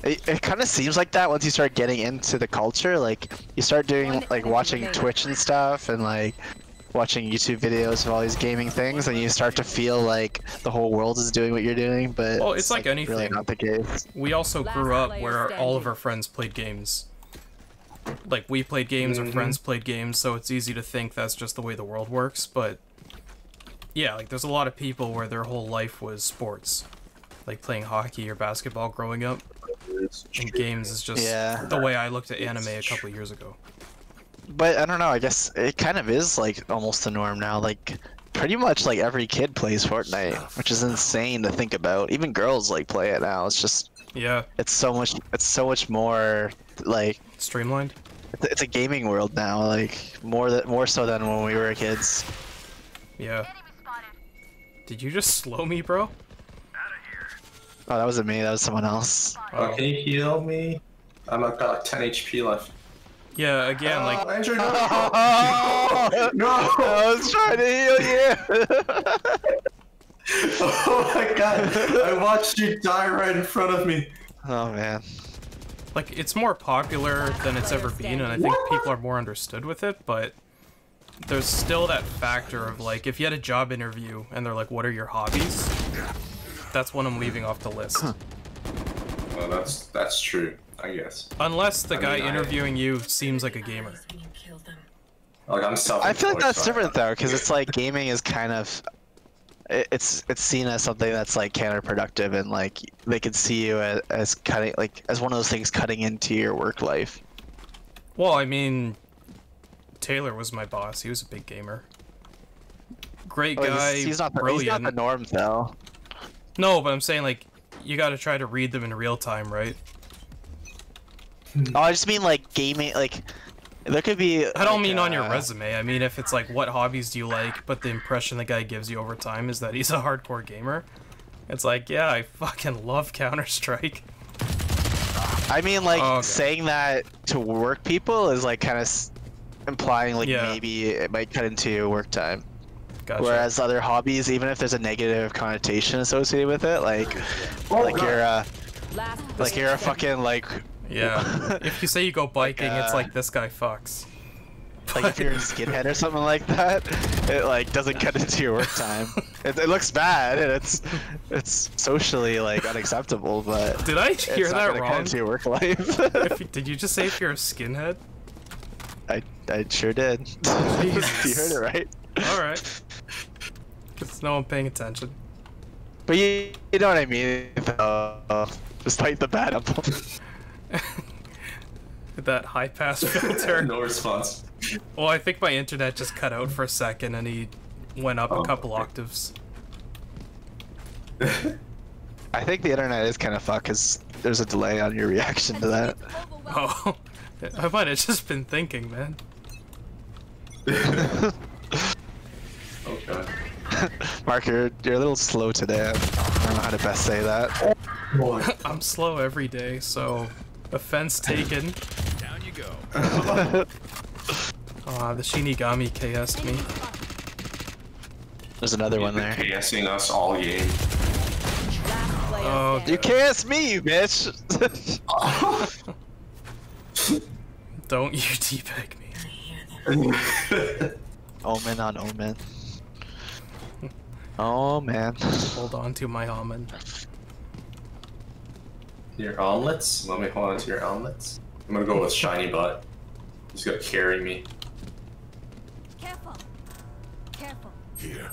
It kind of seems like that once you start getting into the culture. Like, you start doing, like, watching Twitch and stuff, and, like, watching YouTube videos of all these gaming things, and you start to feel like the whole world is doing what you're doing, but well, it's like anything. Really not the case. We also grew up where all of our friends played games. Like, we played games, our friends played games, so it's easy to think that's just the way the world works, but... Yeah, like, there's a lot of people where their whole life was sports. Like, playing hockey or basketball growing up. And games is just the way I looked at anime a couple years ago. But, I don't know, I guess it kind of is, like, almost the norm now. Like, pretty much, like, every kid plays Fortnite, which is insane to think about. Even girls, like, play it now. It's just... Yeah. It's so much more, like... Streamlined? It's a gaming world now, like, more so than when we were kids. Yeah. Did you just slow me, bro? Oh, that wasn't me, that was someone else. Oh, can you heal me? I've got like 10 HP left. Yeah, again, like... Andrew, no! No! I was trying to heal you! Oh my god! I watched you die right in front of me! Oh man. Like, it's more popular than it's ever been, and I think people are more understood with it, but... There's still that factor of, like, if you had a job interview, and they're like, what are your hobbies? That's one I'm leaving off the list. Well, that's true, I guess. Unless the guy interviewing you seems like a gamer. Like, I'm self-employed. I feel like that's different though, because it's like gaming is kind of, it's seen as something that's like counterproductive, and like they could see you as cutting, like as one of those things cutting into your work life. Well, I mean, Taylor was my boss. He was a big gamer. Great guy. He's not brilliant. the norm though. No, but I'm saying, like, you gotta try to read them in real time, right? Oh, I just mean like gaming, like there could be. I don't mean on your resume. I mean if it's like, what hobbies do you like, but the impression the guy gives you over time is that he's a hardcore gamer. It's like, yeah, I fucking love Counter-Strike. I mean, like, saying that to work people is like kind of implying like maybe it might cut into work time. Gotcha. Whereas other hobbies, even if there's a negative connotation associated with it, like you're a fucking like. Yeah. If you say you go biking, it's like this guy fucks. Like if you're a skinhead or something like that, it like doesn't cut into your work time. It looks bad and it's socially like unacceptable, but Did I hear it's not that gonna cut wrong? into your work life. Did you just say if you're a skinhead? I sure did. You heard it right. Alright. Because no one paying attention. But you know what I mean, though. Despite the bad apple. That high pass filter. No response. Well, I think my internet just cut out for a second and he went up a couple octaves. I think the internet is kind of fucked because there's a delay on your reaction to that. Oh, I might have just been thinking, man. Oh god. Mark, you're a little slow today. I don't know how to best say that. I'm slow every day, so offense taken. Down you go. Aw, the Shinigami KS'd me. There's another one there. KSing us all game. Last player Oh, standing. You KS me, you bitch! Don't you teabag me. Omen on Omen. Oh man. Hold on to my almond. Your omelets? Let me hold on to your omelets. I'm gonna go with shiny butt. He's gonna carry me. Careful. Careful. Here.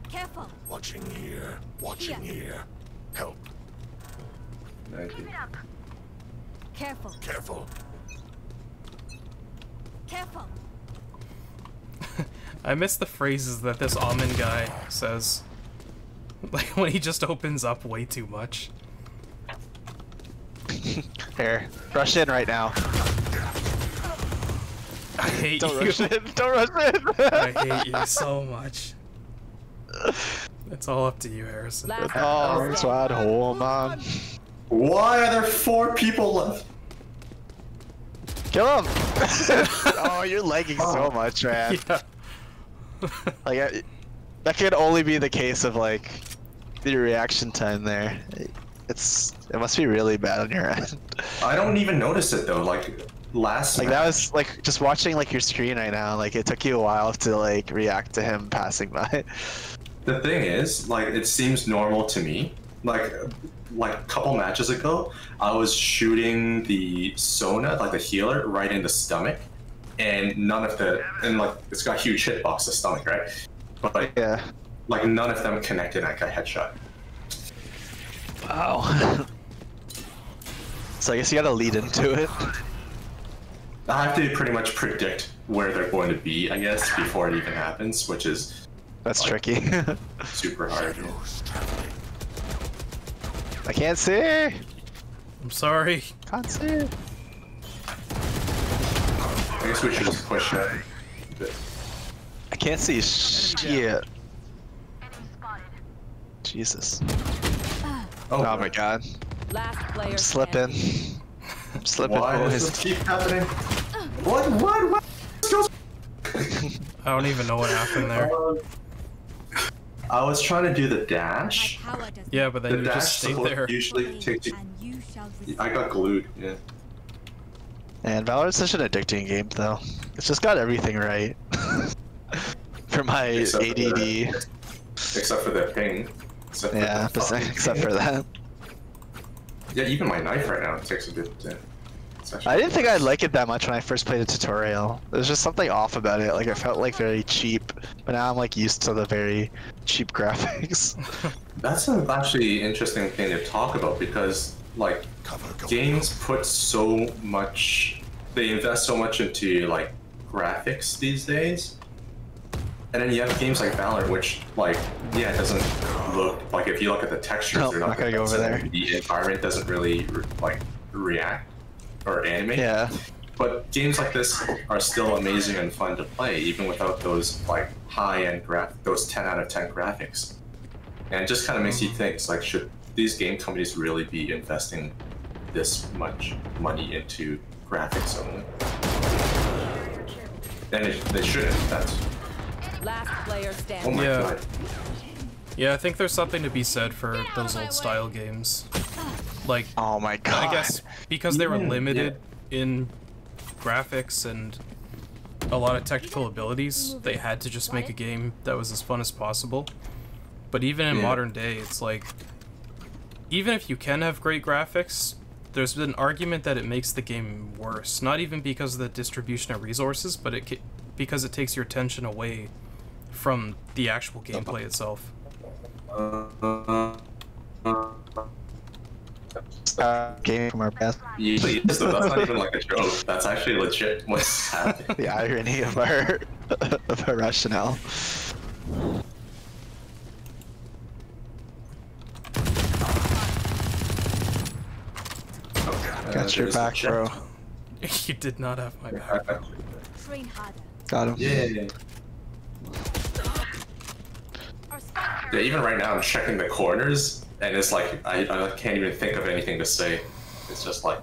Careful. Watching here. Watching here. Help. Thank you. Careful. Careful. Careful. I miss the phrases that this almond guy says. Like when he just opens up way too much. Here, rush in right now. I hate Don't you. rush in. Don't rush in. I hate you so much. It's all up to you, Harrison. Last Oh, player Swad standing. hole, man. Why are there 4 people left? Kill him! Oh, you're lagging so much, man. Yeah. Like, that could only be the case of like the reaction time there. It must be really bad on your end. I don't even notice it though. Like last Like that was like just watching like your screen right now. Like it took you a while to like react to him passing by. The thing is, like, it seems normal to me. Like a couple matches ago, I was shooting the Sona, like the healer, right in the stomach, and like it's got a huge hitbox, the stomach, right? But like, Yeah. like none of them connected. I got headshot. Wow. So I guess you gotta lead into it. I have to pretty much predict where they're going to be, I guess, before it even happens, which is That's like, tricky. super hard. I can't see. I'm sorry. Can't see. I guess we should just push it. I can't see shit. Jesus. Oh my god. Last player I'm slipping. standing. I'm slipping, Why does boys. this keep happening? What? I don't even know what happened there. I was trying to do the My dash. power does Yeah, but then The you just dash stayed there. usually takes you. and you shall receive. I got glued. Yeah. And Valorant's such an addicting game, though. It's just got everything right. For my Except for ADD. Except for the ping. Except for Yeah, the fucking except ping. for that. Yeah, even my knife right now takes a bit. It's actually- I didn't think I'd like it that much when I first played a tutorial. There's just something off about it. Like, it felt like very cheap. But now I'm like used to the very cheap graphics. That's an actually interesting thing to talk about because, like, games put so much. They invest so much into like graphics these days. And then you have games like Valorant, which, like, yeah, it doesn't look like, if you look at the textures, Nope, they're not gonna go over there. The environment doesn't really like react or animate. Yeah. But games like this are still amazing and fun to play, even without those like high-end those 10 out of 10 graphics. And it just kind of makes you think, it's like, should these game companies really be investing this much money into graphics only? And they shouldn't. That's Last player oh standing. my Yeah. god. Yeah, I think there's something to be said for those old style games. Like, Oh my god. I guess because they were Even- limited in graphics and a lot of technical abilities, they had to just make a game that was as fun as possible. But even in modern day, it's like, even if you can have great graphics, there's been an argument that it makes the game worse. Not even because of the distribution of resources, but because it takes your attention away from the actual gameplay itself. Game from our past. Usually, that's not even like a joke. That's actually legit what's happening. The irony of our rationale. Got your back, bro. You did not have my back. Train harder. Got him. Yeah. Yeah, even right now I'm checking the corners, and it's like I can't even think of anything to say. It's just like.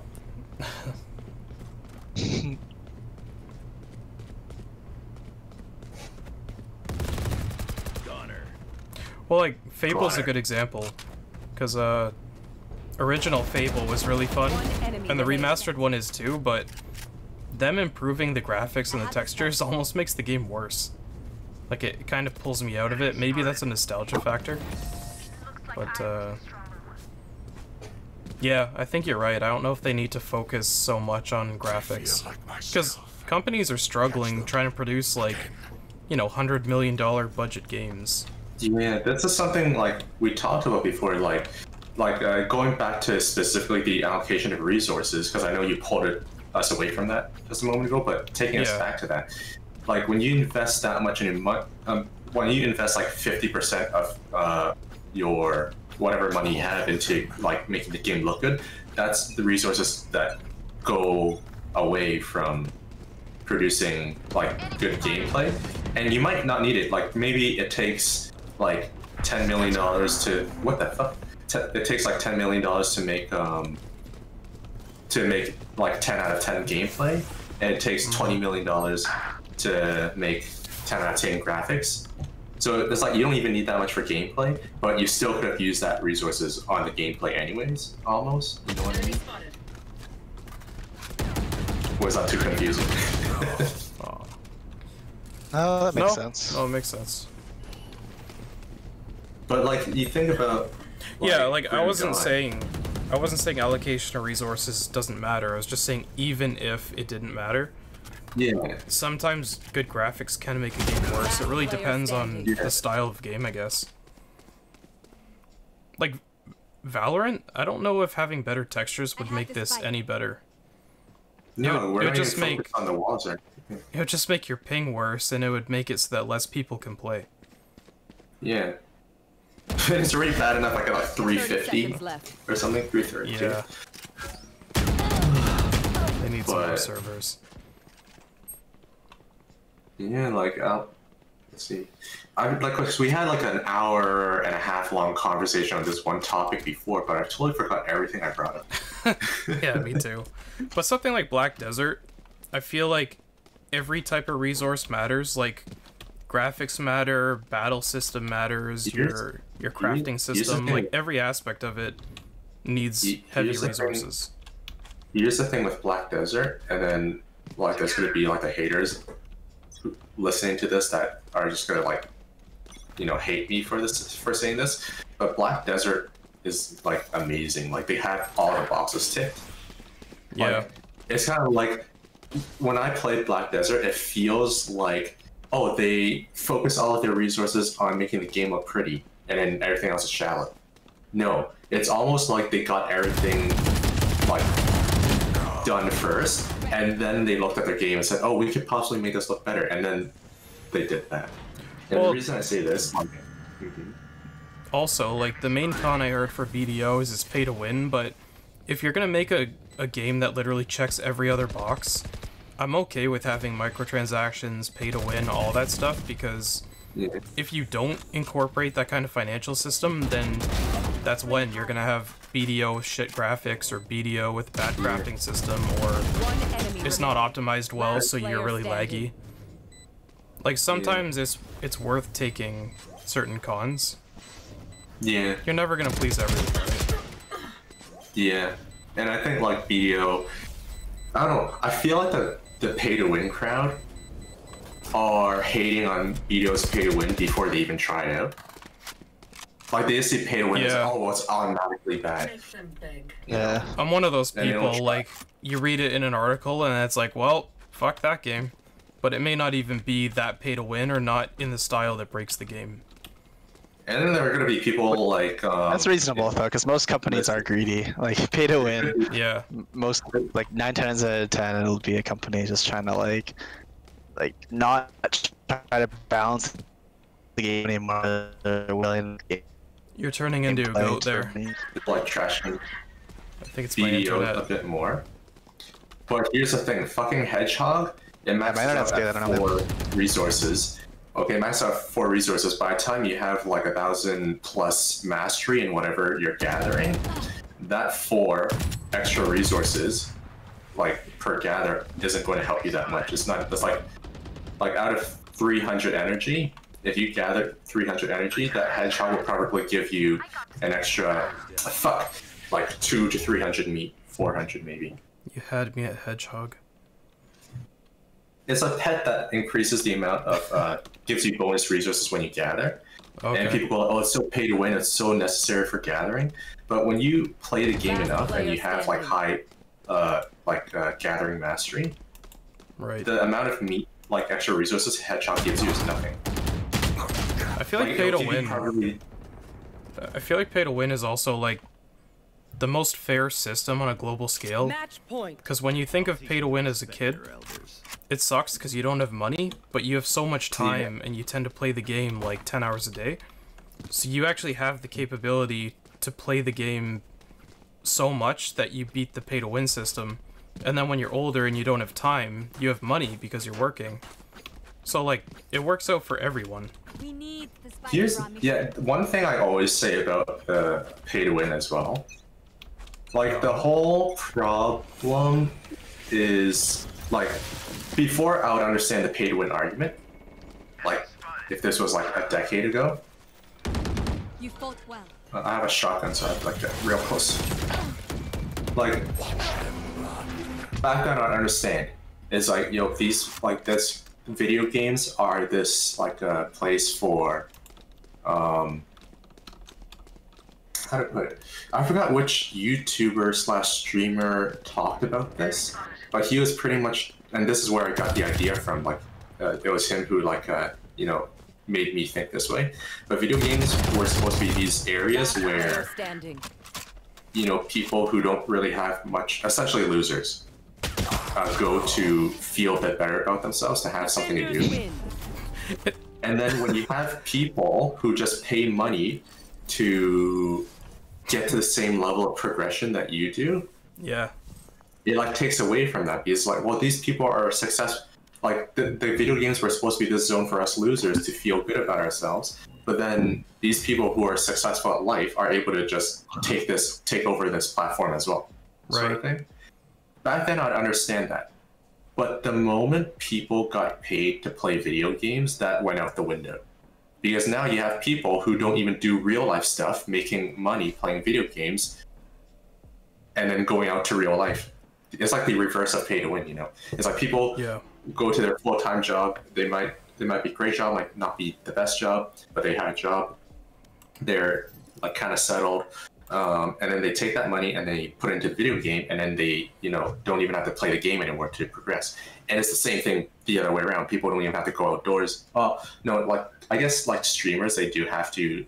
Well, like Fable's a good example, because original Fable was really fun, and the remastered one is too, but them improving the graphics and the textures almost makes the game worse. Like, it kind of pulls me out of it. Maybe that's a nostalgia factor, but yeah, I think you're right. I don't know if they need to focus so much on graphics, because companies are struggling trying to produce, like, you know, $100 million budget games. Yeah, this is something like we talked about before, like going back to specifically the allocation of resources, because I know you pulled us away from that just a moment ago, but taking us back to that, like when you invest that much in when you invest like 50% of your whatever money you have into like making the game look good, that's the resources that go away from producing like good gameplay, and you might not need it. Like maybe it takes like $10 million to it takes like $10 million to make like 10 out of 10 gameplay, and it takes $20 million to make 10 out of 10 graphics. So it's like you don't even need that much for gameplay, but you still could have used that resources on the gameplay anyways, almost. You know what I mean? Was that too confusing? Oh, that makes sense. Oh, it makes sense. But like you think about yeah, like I wasn't saying allocation of resources doesn't matter. I was just saying even if it didn't matter, yeah, sometimes good graphics can make a game worse. It really depends on the style of game, I guess. Like Valorant, I don't know if having better textures would make this any better. No, we're not even focused on the walls or anything. It would just make your ping worse, and it would make it so that less people can play. Yeah. It's already bad enough like at like 350 or something, 332. Yeah. They need some more servers. Yeah, like let's see. Cause we had like an hour and a half long conversation on this one topic before, but I totally forgot everything I brought up. Yeah, me too. But something like Black Desert, I feel like every type of resource matters. Like graphics matter, battle system matters, your crafting system, like every aspect of it needs heavy resources. Here's the thing with Black Desert, and then like there's gonna be like the haters listening to this that are just gonna like, you know, hate me for saying this, but Black Desert is like amazing. Like they have all the boxes ticked. Yeah. Like, it's kind of like when I played Black Desert, it feels like, oh, they focus all of their resources on making the game look pretty, and then everything else is shallow. No, it's almost like they got everything like done first, and then they looked at their game and said, oh, we could possibly make this look better, and then they did that. And the reason I say this, also, like the main con I heard for BDOs is pay to win, but if you're gonna make a game that literally checks every other box, I'm okay with having microtransactions, pay to win, all that stuff, because if you don't incorporate that kind of financial system, then that's when you're gonna have BDO with shit graphics, or BDO with bad crafting system, or it's not optimized well, so you're really laggy. Like sometimes it's worth taking certain cons. Yeah. You're never gonna please everyone, right? Yeah. And I think like BDO, I don't know, I feel like the pay to win crowd are hating on BDO's pay to win before they even try it out. Like they just see pay to win as, oh, well, it's automatically bad. Yeah. I'm one of those people, like, you read it in an article and it's like, well, fuck that game. But it may not even be that pay to win or not in the style that breaks the game. And then there are going to be people like... That's reasonable, though, because most companies are greedy. Like, pay to win. Yeah. Most, like, 9 times out of 10, it'll be a company just trying to, like not try to balance the game anymore. They're willing to You're turning into a goat there. People like trashing I think it's my BDO internet. a bit more. But here's the thing, fucking Hedgehog, it maxes out at 4 resources. Okay, max out 4 resources. By the time you have like 1,000 plus mastery in whatever you're gathering, that 4 extra resources, like per gather, isn't going to help you that much. It's not. It's like out of 300 energy, if you gather 300 energy, that Hedgehog will probably give you an extra, like 200 to 300 meat, 400 maybe. You had me at Hedgehog. It's a pet that increases the amount of, gives you bonus resources when you gather. Okay. And people go, oh, it's so pay to win, it's so necessary for gathering. But when you play the game enough and you have like high, gathering mastery, right, the amount of meat, like extra resources Hedgehog gives you is nothing. I feel like pay to win. I feel like pay to win is also like the most fair system on a global scale. Match point. Because when you think of pay to win as a kid, it sucks because you don't have money, but you have so much time and you tend to play the game like 10 hours a day. So you actually have the capability to play the game so much that you beat the pay to win system. And then when you're older and you don't have time, you have money because you're working. So like, it works out for everyone. We need the Here's, one thing I always say about pay to win as well. Like, the whole problem is, like, before I would understand the pay to win argument, like, if this was like a decade ago. You fought well. I have a shotgun, so I have like get real close. Like, back then I'd understand. It's like, you know, these, like, this video games are this, like, a place for, how to put it? I forgot which YouTuber / streamer talked about this, but he was pretty much, and this is where I got the idea from, like, it was him who, like, you know, made me think this way. But video games were supposed to be these areas where, you know, people who don't really have much, essentially losers, go to feel a bit better about themselves, to have something to do. And then when you have people who just pay money to get to the same level of progression that you do, it like takes away from that. Because like, well, these people are successful. Like the video games were supposed to be this zone for us losers to feel good about ourselves, but then these people who are successful at life are able to just take over this platform as well, sort of thing. Back then I'd understand that, but the moment people got paid to play video games, that went out the window. Because now you have people who don't even do real life stuff, making money playing video games, and then going out to real life. It's like the reverse of pay to win, you know? It's like people go to their full-time job, they might be a great job, might not be the best job, but they have a job, they're like kind of settled, and then they take that money and they put it into the video game, and then they, you know, don't even have to play the game anymore to progress. And it's the same thing the other way around. People don't even have to go outdoors. Well, no, like, I guess like streamers, they do have to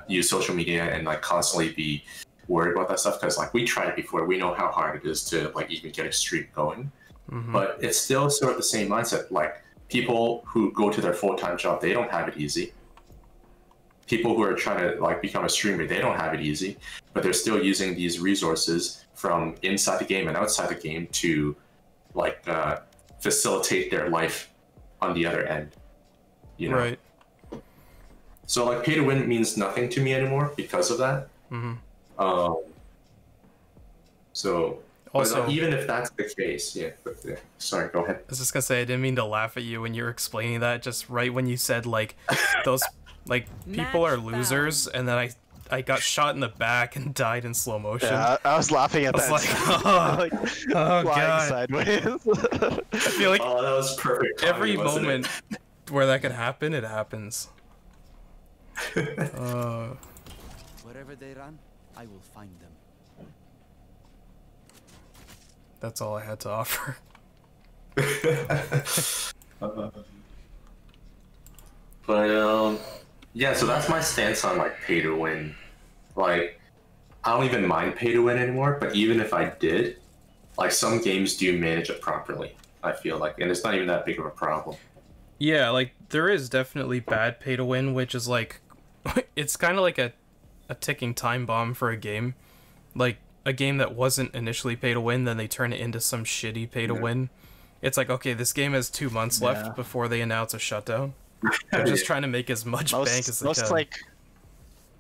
use social media and like constantly be worried about that stuff, because like we tried it before, we know how hard it is to like even get a stream going. But it's still sort of the same mindset. Like people who go to their full-time job, they don't have it easy. People who are trying to like become a streamer, they don't have it easy, but they're still using these resources from inside the game and outside the game to like facilitate their life on the other end, you know? Right. So like pay to win means nothing to me anymore because of that. So also, even if that's the case, sorry, go ahead. I was just gonna say, I didn't mean to laugh at you when you were explaining that, just right when you said like those like people are losers, and then I got shot in the back and died in slow motion. Yeah, I was laughing at I was that. like, too. oh Flying god. sideways. I feel like Oh, that was perfect timing, every wasn't moment it? where that could happen, it happens. Wherever they run, I will find them. That's all I had to offer. But yeah, so that's my stance on like pay to win. Like, I don't even mind pay to win anymore, but even if I did, like some games do manage it properly, I feel like, and it's not even that big of a problem. Yeah, like there is definitely bad pay to win, which is like it's kind of like a ticking time bomb for a game. Like a game that wasn't initially pay to win, then they turn it into some shitty pay to win. It's like, okay, this game has 2 months left before they announce a shutdown. They're just trying to make as much bank as they can.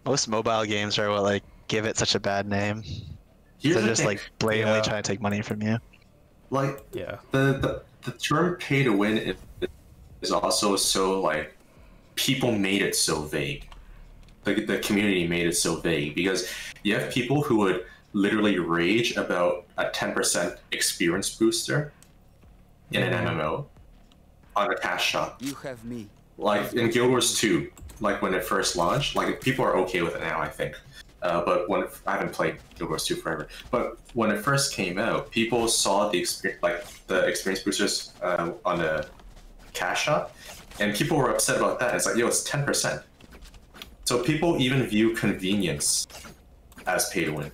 Most mobile games are what like give it such a bad name. Here's They're the just thing. like blatantly trying to take money from you. Like, Yeah. the term pay to win is also so like, people made it so vague. The community made it so vague because you have people who would literally rage about a 10% experience booster in an MMO on a cash shop. You have me. Like in Guild Wars 2, like when it first launched, like people are okay with it now, I think. But when I haven't played Guild Wars 2 forever, but when it first came out, people saw the experience boosters on the cash shop, and people were upset about that. It's like, yo, it's 10%. So people even view convenience as pay to win.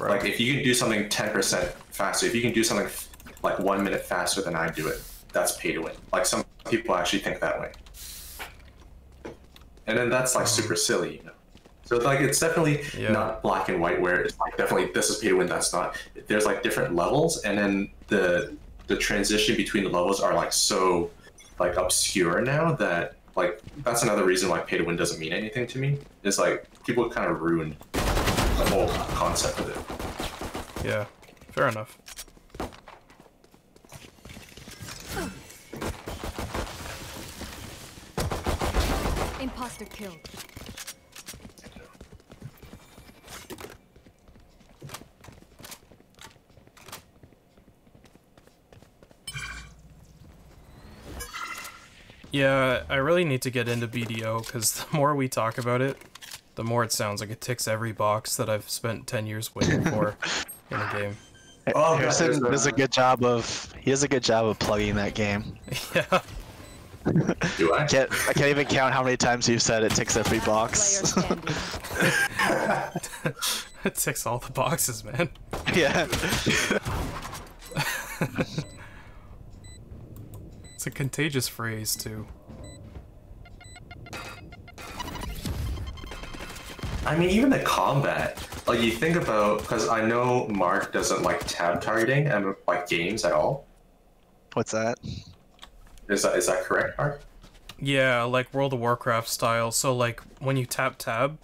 Right. Like if you can do something 10% faster, if you can do something like 1 minute faster than I do it, that's pay to win. Like some people actually think that way. And then that's like super silly, you know? So like it's definitely not black and white where it's like definitely this is pay to win, that's not. There's like different levels, and then the transition between the levels are like so like obscure now that like that's another reason why pay to win doesn't mean anything to me. It's like people kind of ruined the whole concept of it. Yeah, fair enough. Imposter killed. Yeah, I really need to get into BDO, because the more we talk about it, the more it sounds like it ticks every box that I've spent 10 years waiting for in a game. Oh, Harrison does a good job of plugging that game. Yeah. Do I? I can't even count how many times you've said it ticks every box. It ticks all the boxes, man. Yeah. It's a contagious phrase, too. I mean, even the combat, like you think about, because I know Mark doesn't like tab targeting and like games at all. What's that? Is that correct, Mark? Yeah, like World of Warcraft style. So like when you tap tab,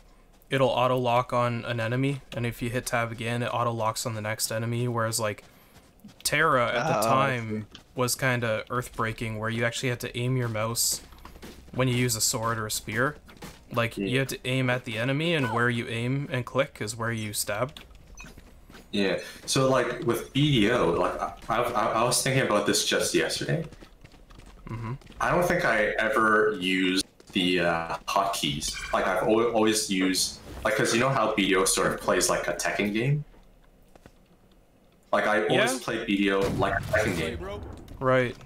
it'll auto lock on an enemy, and if you hit tab again, it auto locks on the next enemy. Whereas like Terra at the time was kind of earth-breaking, where you actually had to aim your mouse when you use a sword or a spear. Like you had to aim at the enemy, and where you aim and click is where you stab. Yeah. So like with BDO, like I was thinking about this just yesterday. I don't think I ever used the hotkeys. Like I've always used, like, because you know how BDO sort of plays like a Tekken game? Like I always play BDO like a Tekken game. Right.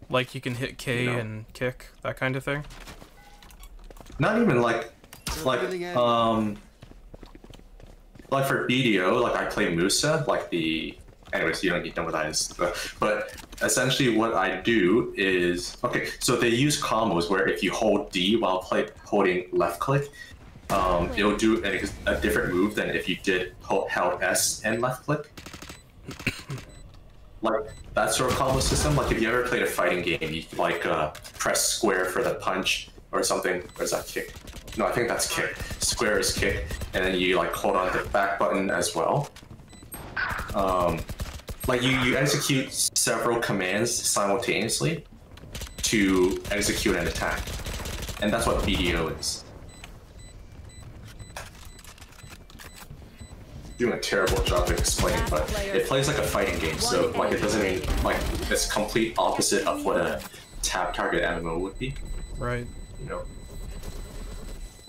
Like you can hit K and kick, that kind of thing? Not even like for BDO, like I play Musa, like the... Anyways, you don't need to know what that is. But essentially what I do is... Okay, so they use combos where if you hold D while holding left click, it'll do a different move than if you did held S and left click. Like that sort of combo system. Like if you ever played a fighting game, you like press square for the punch or something. Or is that kick? No, I think that's kick. Square is kick, and then you like hold on to the back button as well. Like you execute several commands simultaneously to execute an attack, and that's what BDO is. doing a terrible job of explaining, but it plays like a fighting game, so like it doesn't mean like it's complete opposite of what a tab target MMO would be. Right. You know.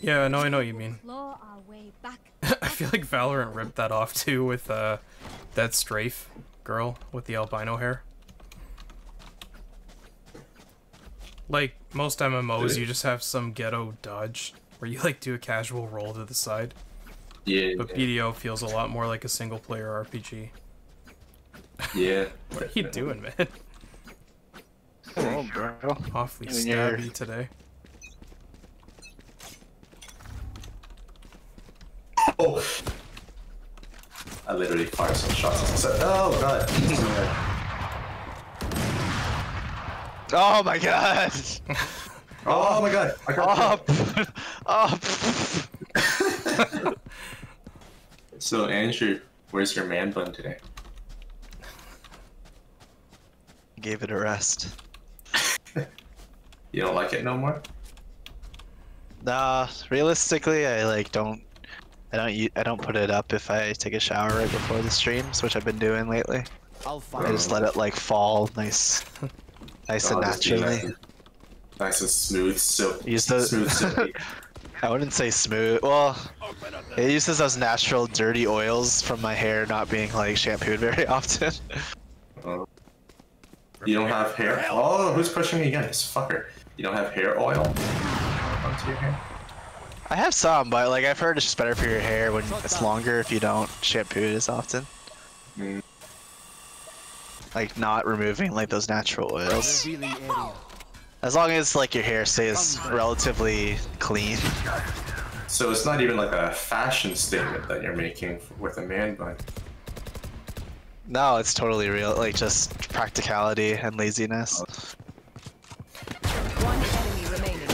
Yeah, no, I know what you mean. Claw our way back. I feel like Valorant ripped that off too with that strafe girl with the albino hair. Like most MMOs, you just have some ghetto dodge where you like do a casual roll to the side. Yeah. But BDO feels a lot more like a single player RPG. Yeah. What are you doing, man? Oh, bro. Awfully I mean, you're- stabby today. Oh! I literally fired some shots. So, oh god! Oh my god! Oh my god! I got Up! Up! So Andrew, where's your man bun today? Gave it a rest. You don't like it no more? Nah, realistically, I don't put it up if I take a shower right before the streams, which I've been doing lately. I'll I find just let it like fall nice and Just be naturally. Nice and smooth, so Use the smooth silky. I wouldn't say smooth. Well, it uses those natural dirty oils from my hair not being like shampooed very often. You don't have hair? Oh, who's pushing me again? This fucker. You don't have hair oil onto your hair? I have some, but like I've heard it's just better for your hair when it's longer if you don't shampoo it as often. Mm. Like not removing like those natural oils. revealing area. As long as like your hair stays relatively clean. So it's not even like a fashion statement that you're making with a man bun. No, it's totally real. Like just practicality and laziness. One enemy remaining.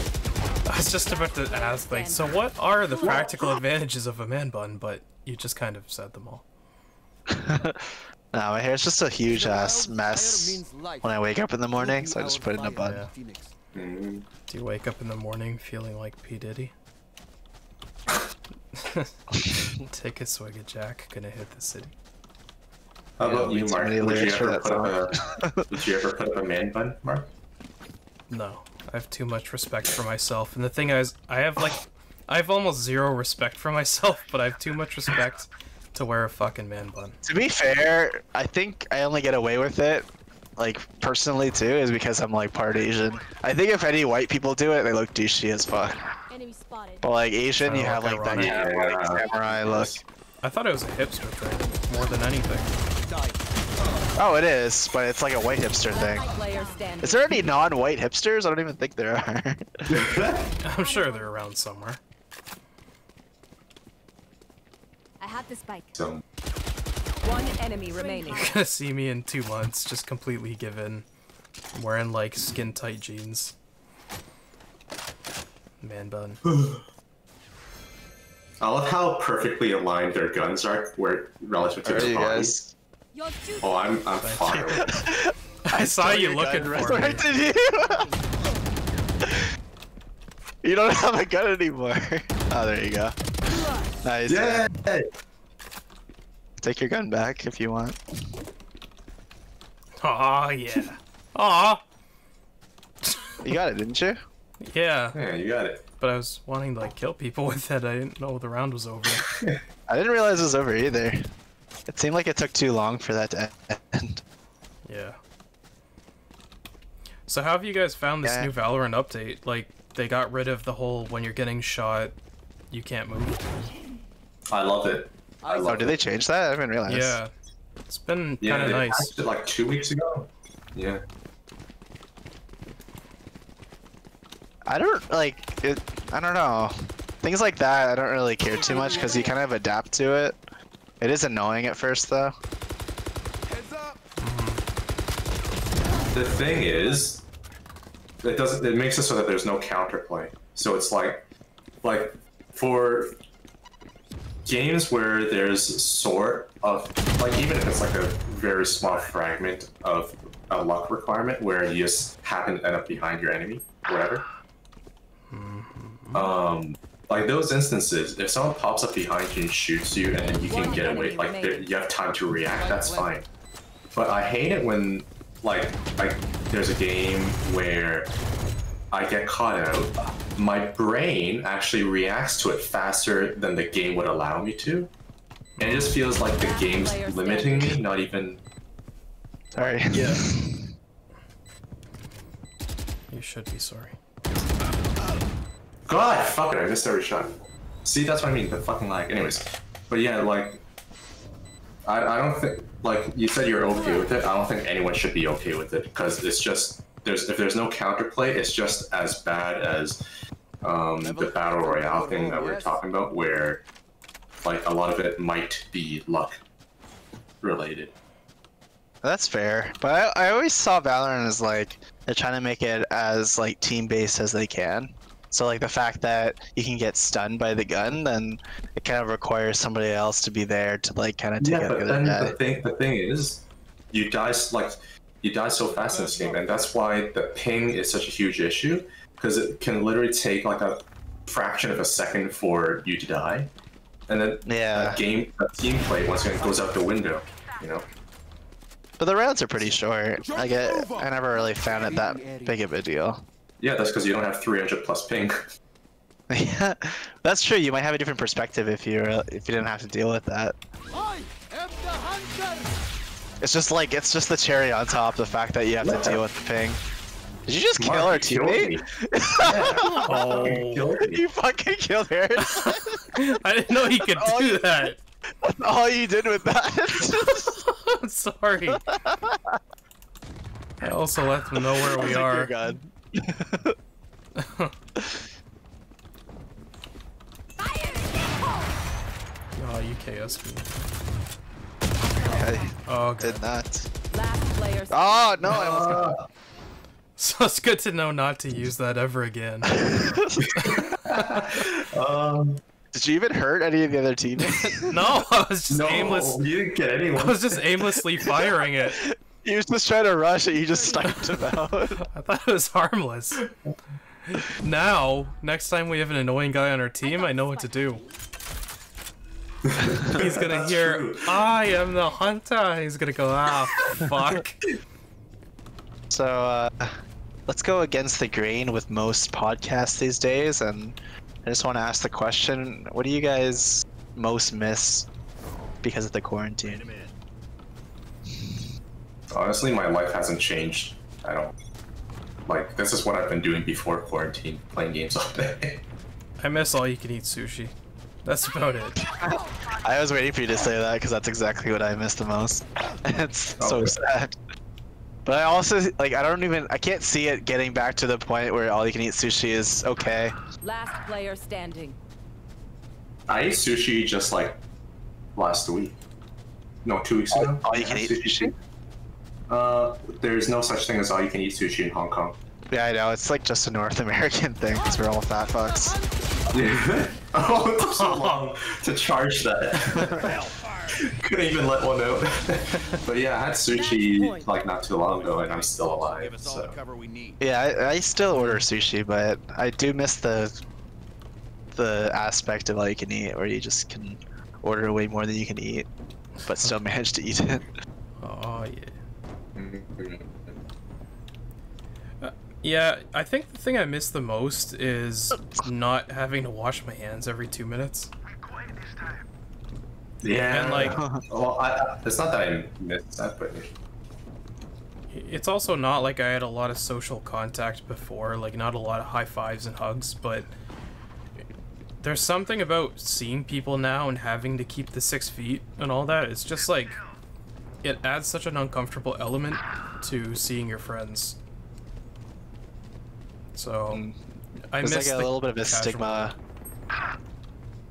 I was just about to ask, like, so what are the practical advantages of a man bun? But you just kind of said them all. No, my hair's just a huge The ass wild mess fire means life. when I wake up in the morning, Give so I you just our put it in a fire, bun. Phoenix. Mm. Do you wake up in the morning feeling like P. Diddy? Take a swig of Jack, gonna hit the city. How about Yeah, you, too Mark? many Would you, lyrics for ever that put up a, would you ever put up a man bun, Mark? No, I have too much respect for myself, and the thing is, I have almost zero respect for myself, but I have too much respect to wear a fucking man bun. To be fair, I think I only get away with it, like personally too, is because I'm like part Asian. I think if any white people do it, they look douchey as fuck. Enemy spotted. But like Asian, Kinda you have look like that ironic. kind of, like, samurai look. I thought it was a hipster thing, more than anything. Oh, it is, but it's like a white hipster thing. Player standing. Is there any non-white hipsters? I don't even think there are. I'm sure they're around somewhere. I have the spike. So, One enemy remaining. You're gonna see me in 2 months, just completely given, wearing like skin-tight jeans. Man bun. I love how perfectly aligned their guns are, where relative to Where are their you bodies. guys? Your duty. Oh, I'm fine. I saw you Your looking gun for me. resurrected you. You don't have a gun anymore. Oh, there you go. Nice. Yeah. Take your gun back if you want. Aw, yeah. Aw, You got it, didn't you? yeah. Yeah, you got it. But I was wanting to like kill people with it. I didn't know the round was over. I didn't realize it was over either. It seemed like it took too long for that to end. Yeah. So how have you guys found this Yeah. new Valorant update? Like, they got rid of the whole when you're getting shot, you can't move. I love it. I Oh, love did they change that? I didn't realize. Yeah. It's been Yeah, kind of they nice. patched it like 2 weeks ago. Yeah. I don't like it. I don't know. Things like that, I don't really care too much because you kind of adapt to it. It is annoying at first, though. Heads up. The thing is, it makes it so that there's no counterplay. So it's like for games where there's sort of like, even if it's like a very small fragment of a luck requirement where you just happen to end up behind your enemy, whatever. like those instances, if someone pops up behind you and shoots you, and then you can One get away, enemy like remaining. you have time to react, that's fine. But I hate it when, like there's a game where I get caught out, my brain actually reacts to it faster than the game would allow me to. And it just feels like the game's limiting me, not even... Sorry. Yeah. You should be sorry. God, fuck it, I missed every shot. See, that's what I mean, the fucking lag. Anyways, but yeah, like... I don't think... Like, you said you're okay with it, I don't think anyone should be okay with it, because it's just... If there's no counterplay, it's just as bad as the Battle Royale thing that we were talking about, where like a lot of it might be luck related. That's fair, but I always saw Valorant as like they're trying to make it as like team-based as they can. So like the fact that you can get stunned by the gun, then it kind of requires somebody else to be there to like kind of take out the other guy. The thing is, you die so fast in this game, and that's why the ping is such a huge issue, because it can literally take like a fraction of a second for you to die, and then that team play once again goes out the window, you know. But the rounds are pretty short. I never really found it that big of a deal. Yeah, that's because you don't have 300 plus ping. Yeah, that's true. You might have a different perspective if you didn't have to deal with that. I am the hunter. It's just the cherry on top, the fact that you have to deal with the ping. Did you just kill our teammate? Oh, You fucking killed Aaron. I didn't know he could do that. That's all you did with that. I'm sorry. I also let them know where we are. Your gun. Oh, you KS me. I Oh, okay. did not. Last player. Oh no! I almost got So it's good to know not to use that ever again. Did you even hurt any of the other teammates? No, I was just You didn't get anyone. I was just aimlessly firing it. He was just trying to rush it. You just sniped him out. I thought it was harmless. Now, next time we have an annoying guy on our team, I know what to do. He's gonna hear, true. I am the hunter. He's gonna go, ah, fuck. So, let's go against the grain with most podcasts these days, and I just want to ask the question, what do you guys most miss because of the quarantine? Honestly, my life hasn't changed. I don't... Like, this is what I've been doing before quarantine, playing games all day. I miss all you can eat sushi. That's about it. I was waiting for you to say that because that's exactly what I miss the most. It's so sad. But I also, like, I can't see it getting back to the point where all you can eat sushi is okay. Last player standing. I ate sushi just like last week. No, 2 weeks ago. All you can eat sushi? There's no such thing as all you can eat sushi in Hong Kong. Yeah, I know. It's like just a North American thing because we're all fat fucks. Oh, it took so long to charge that. Couldn't even let one out. But yeah, I had sushi like not too long ago, and I'm still alive. Give us all the So. cover we need. Yeah, I still order sushi, but I do miss the aspect of all you can eat, where you just can order way more than you can eat, but still manage to eat it. Oh, yeah. Yeah, I think the thing I miss the most is not having to wash my hands every 2 minutes. Yeah, And, like... well, it's not that I miss that, but It's also not like I had a lot of social contact before, like not a lot of high fives and hugs, but there's something about seeing people now and having to keep the 6 feet and all that. It's just like, it adds such an uncomfortable element to seeing your friends. So, I It's miss like a the little bit of a casual- stigma.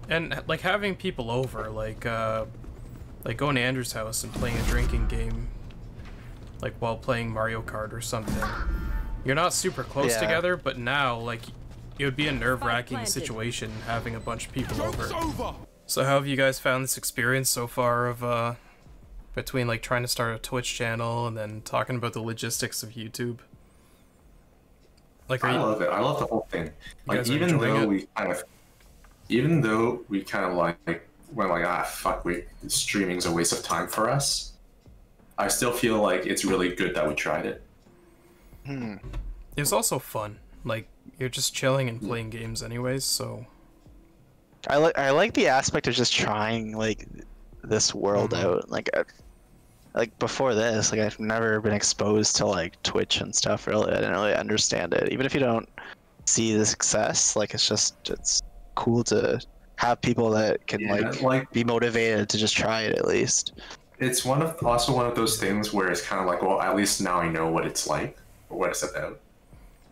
And like having people over, like going to Andrew's house and playing a drinking game, like while playing Mario Kart or something. You're not super close Yeah. together, but now like it would be a nerve-wracking situation having a bunch of people over. So how have you guys found this experience so far of between like trying to start a Twitch channel and then talking about the logistics of YouTube? Like, I love it. I love the whole thing. Like, guys are even enjoying though it? we kind of... even though we kind of like went like, ah, fuck, streaming's a waste of time for us, I still feel like it's really good that we tried it. It was also fun. Like, you're just chilling and playing games anyways, so... I like the aspect of just trying, like, this world out. Like, before this, like, I've never been exposed to, like, Twitch and stuff, really. I didn't really understand it. Even if you don't see the success, like, it's cool to have people that can, like, be motivated to just try it, at least. It's also one of those things where it's kind of like, well, at least now I know what it's like, or what it's about.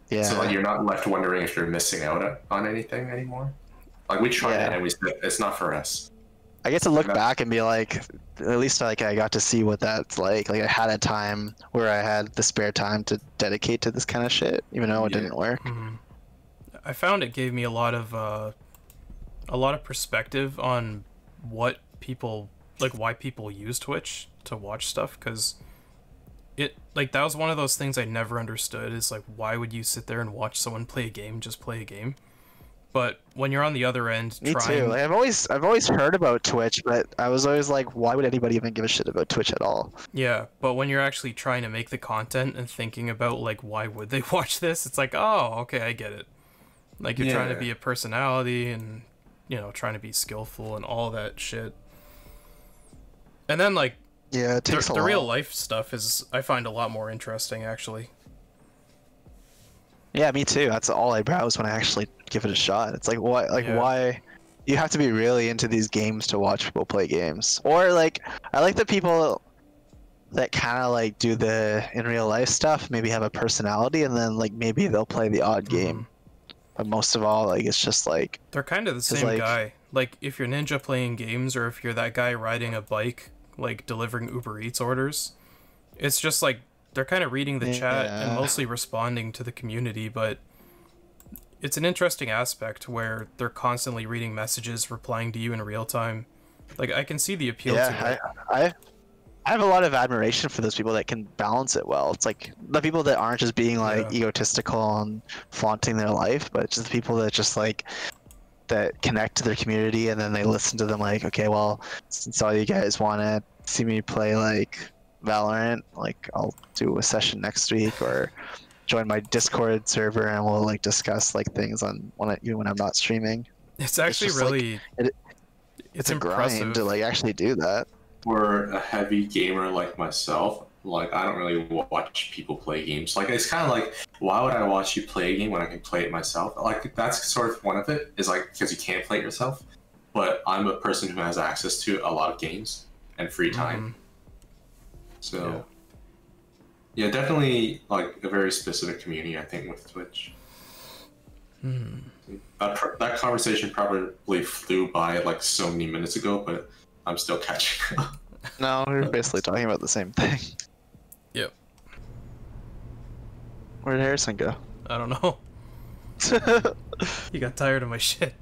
Yeah. So like, you're not left wondering if you're missing out on anything anymore. Like, we tried it and we said it's not for us. I get to look back and be like, at least like I got to see what that's like. Like I had a time where I had the spare time to dedicate to this kind of shit, even though it didn't work. I found it gave me a lot of perspective on what people like, why people use Twitch to watch stuff, because that was one of those things I never understood, is like, why would you sit there and watch someone play a game, just play a game? But when you're on the other end, Me too. Like, I've always heard about Twitch, but I was always like, why would anybody even give a shit about Twitch at all? Yeah, but when you're actually trying to make the content and thinking about like, why would they watch this? It's like, oh, okay, I get it. Like, you're trying to be a personality and, you know, trying to be skillful and all that shit. And then like, yeah, it takes the real life stuff is, I find, a lot more interesting, actually. Yeah, me too. That's all I browse when I actually give it a shot. It's like, why? Like, why? You have to be really into these games to watch people play games. Or like, I like the people that kind of like do the in real life stuff. Maybe have a personality, and then like maybe they'll play the odd game. But most of all, like, it's just like they're kind of the same guy. Like, if you're Ninja playing games, or if you're that guy riding a bike, like delivering Uber Eats orders, it's just like, they're kind of reading the chat and mostly responding to the community, but it's an interesting aspect where they're constantly reading messages, replying to you in real time. Like, I can see the appeal to it. I have a lot of admiration for those people that can balance it well. It's like the people that aren't just being like egotistical and flaunting their life, but just the people that just like that connect to their community, and then they listen to them like, okay, well, since all you guys want to see me play like Valorant, like I'll do a session next week, or join my Discord server and we'll like discuss like things on when I'm not streaming. It's actually really it's a grind to like actually do that. For a heavy gamer like myself, like I don't really watch people play games. Like, it's kind of like, why would I watch you play a game when I can play it myself? Like, that's sort of one of it, is like, because you can't play it yourself. But I'm a person who has access to a lot of games and free time. So yeah, definitely like a very specific community, I think, with Twitch. That conversation probably flew by like so many minutes ago, but I'm still catching up. No, we're basically talking about the same thing. Yep. Where did Harrison go? I don't know. He got tired of my shit.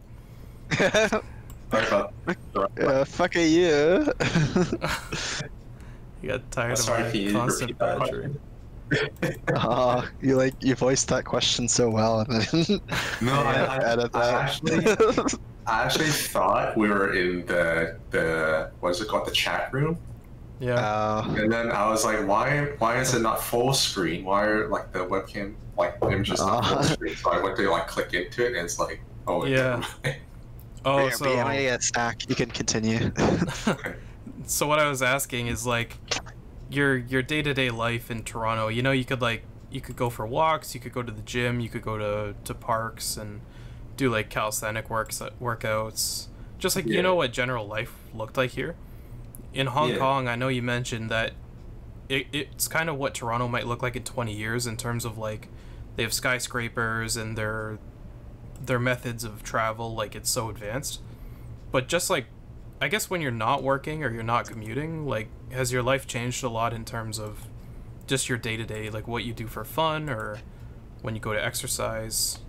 Fuck you. You got tired of my constant badgering. You voiced that question so well, and then no, I actually thought we were in the what is it called, the chat room. Yeah. And then I was like, why is it not full screen? Why are like the webcam like images not full screen? So I went to like click into it, and it's like, oh yeah. Oh, so I'm gonna get snack. You can continue. So what I was asking is like, your day-to-day life in Toronto. You know, you could go for walks, you could go to the gym, you could go to parks and do like calisthenic workouts. Just like, you know what general life looked like here. In Hong Kong, I know you mentioned that it's kind of what Toronto might look like in 20 years in terms of like, they have skyscrapers and their methods of travel, like, it's so advanced. But just like, I guess when you're not working or you're not commuting, like, has your life changed a lot in terms of just your day-to-day, like what you do for fun or when you go to exercise?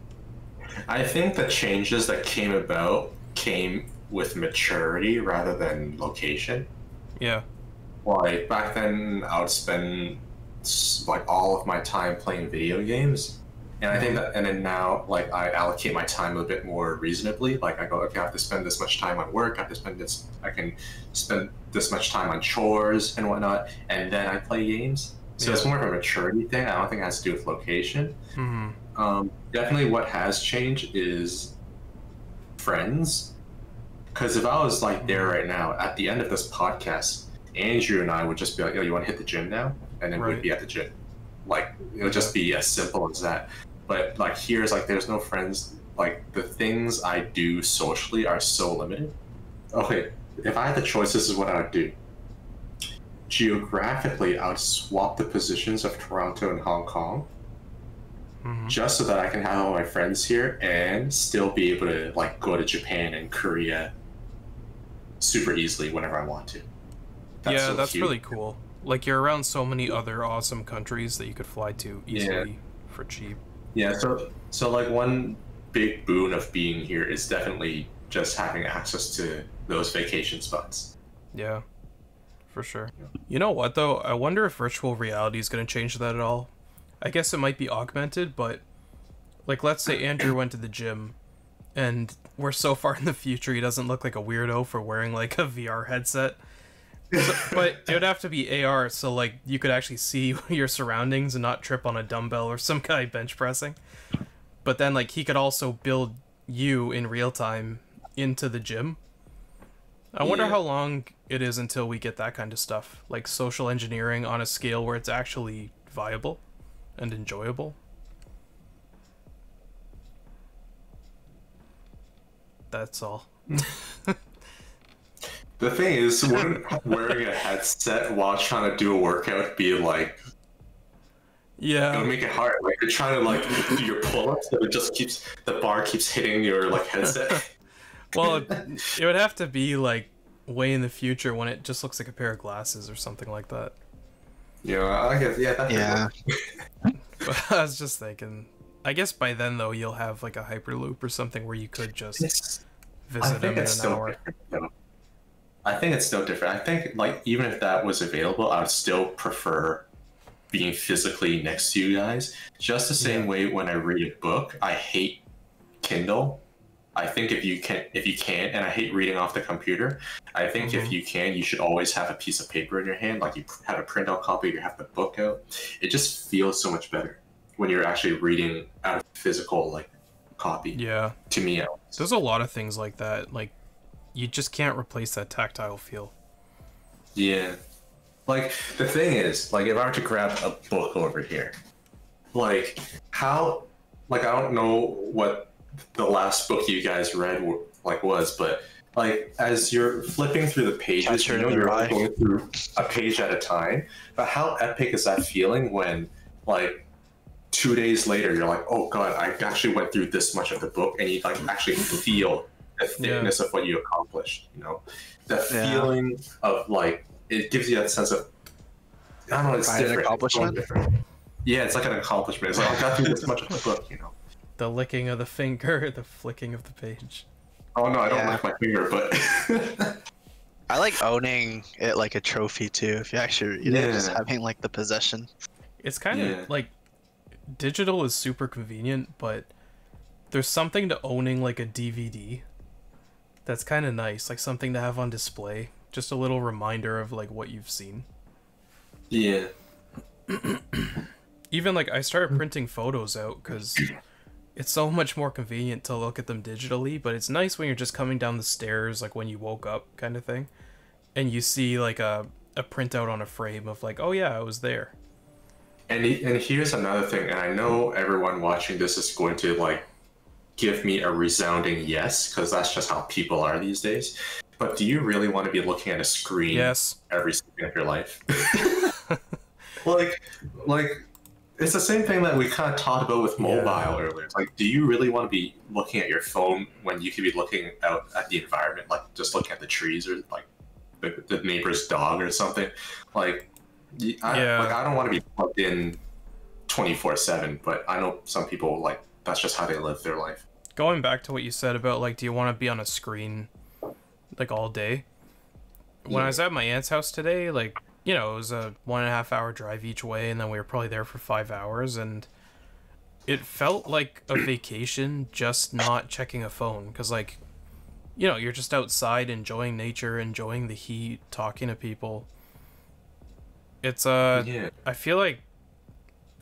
I think the changes that came with maturity rather than location. Yeah. Like, back then, I would spend like all of my time playing video games, And I think that, and then now, like, I allocate my time a bit more reasonably. Like, I go, okay, I have to spend this much time on work. I have to spend this. I can spend this much time on chores and whatnot, and then I play games. So it's more of a maturity thing. I don't think it has to do with location. Definitely, what has changed is friends. Because if I was like there right now, at the end of this podcast, Andrew and I would just be like, "Yo, you want to hit the gym now?" And then we'd be at the gym. Like, it would just be as simple as that. But like, here's like, there's no friends. Like, the things I do socially are so limited. Okay, if I had the choice, this is what I would do. Geographically, I would swap the positions of Toronto and Hong Kong, just so that I can have all my friends here and still be able to like go to Japan and Korea super easily whenever I want to. That's really cool. Like, you're around so many other awesome countries that you could fly to easily for cheap. Yeah, so like, one big boon of being here is definitely just having access to those vacation spots. Yeah, for sure. You know what, though? I wonder if virtual reality is going to change that at all. I guess it might be augmented, but like, let's say Andrew went to the gym and we're so far in the future he doesn't look like a weirdo for wearing like a VR headset. So, but it would have to be AR, so like, you could actually see your surroundings and not trip on a dumbbell or some guy bench pressing. But then like, he could also build you in real time into the gym. I wonder how long it is until we get that kind of stuff, like social engineering on a scale where it's actually viable and enjoyable. That's all. The thing is, wouldn't wearing a headset while trying to do a workout be like... Yeah. It would make it hard. Like, you're trying to like do your pull-ups, and it just keeps... The bar keeps hitting your like headset. Well, it would have to be like way in the future when it just looks like a pair of glasses or something like that. Yeah, I guess, that's But I was just thinking, I guess by then though you'll have like a hyperloop or something where you could just visit them in an hour. I think it's still different. I think like, even if that was available, I would still prefer being physically next to you guys. Just the same way when I read a book, I hate Kindle. I think if you can, and I hate reading off the computer. I think if you can, you should always have a piece of paper in your hand, like you have a printout copy, you have the book out. It just feels so much better when you're actually reading out of physical like copy. Yeah. To me, there's a lot of things like that. Like, you just can't replace that tactile feel. Yeah. Like, the thing is, like, if I were to grab a book over here, like, how, like, I don't know what the last book you guys read like was, but like, as you're flipping through the pages, you know, you're going through a page at a time. But how epic is that feeling when like 2 days later you're like, oh god, I actually went through this much of the book, and you like actually feel the thickness of what you accomplished, you know? The feeling of like, it gives you that sense of, I don't know, it's different. Accomplishment? Yeah, it's like an accomplishment. It's like, I got through this much of the book, you know? The licking of the finger, the flicking of the page. Oh no, I don't lick my finger, but... I like owning it like a trophy too, if you actually, you know, just having like the possession. It's kind of like, digital is super convenient, but there's something to owning like a DVD that's kind of nice, like something to have on display, just a little reminder of like what you've seen. Yeah. Even like, I started printing photos out because it's so much more convenient to look at them digitally, but it's nice when you're just coming down the stairs, like when you woke up kind of thing, and you see like a printout on a frame of like, oh yeah, I was there. And here's another thing, and I know everyone watching this is going to like give me a resounding yes, because that's just how people are these days. But do you really want to be looking at a screen every second of your life? like it's the same thing that we kind of talked about with mobile earlier. It's like, do you really want to be looking at your phone when you could be looking out at the environment, like just looking at the trees or like the neighbor's dog or something? Like, I don't want to be plugged in 24/7, but I know some people, like, that's just how they live their life. Going back to what you said about like, do you want to be on a screen like all day? When I was at my aunt's house today, like, you know, it was a 1.5 hour drive each way, and then we were probably there for 5 hours, and it felt like a vacation, just not checking a phone. Because, like, you know, you're just outside enjoying nature, enjoying the heat, talking to people. It's, Yeah. I feel like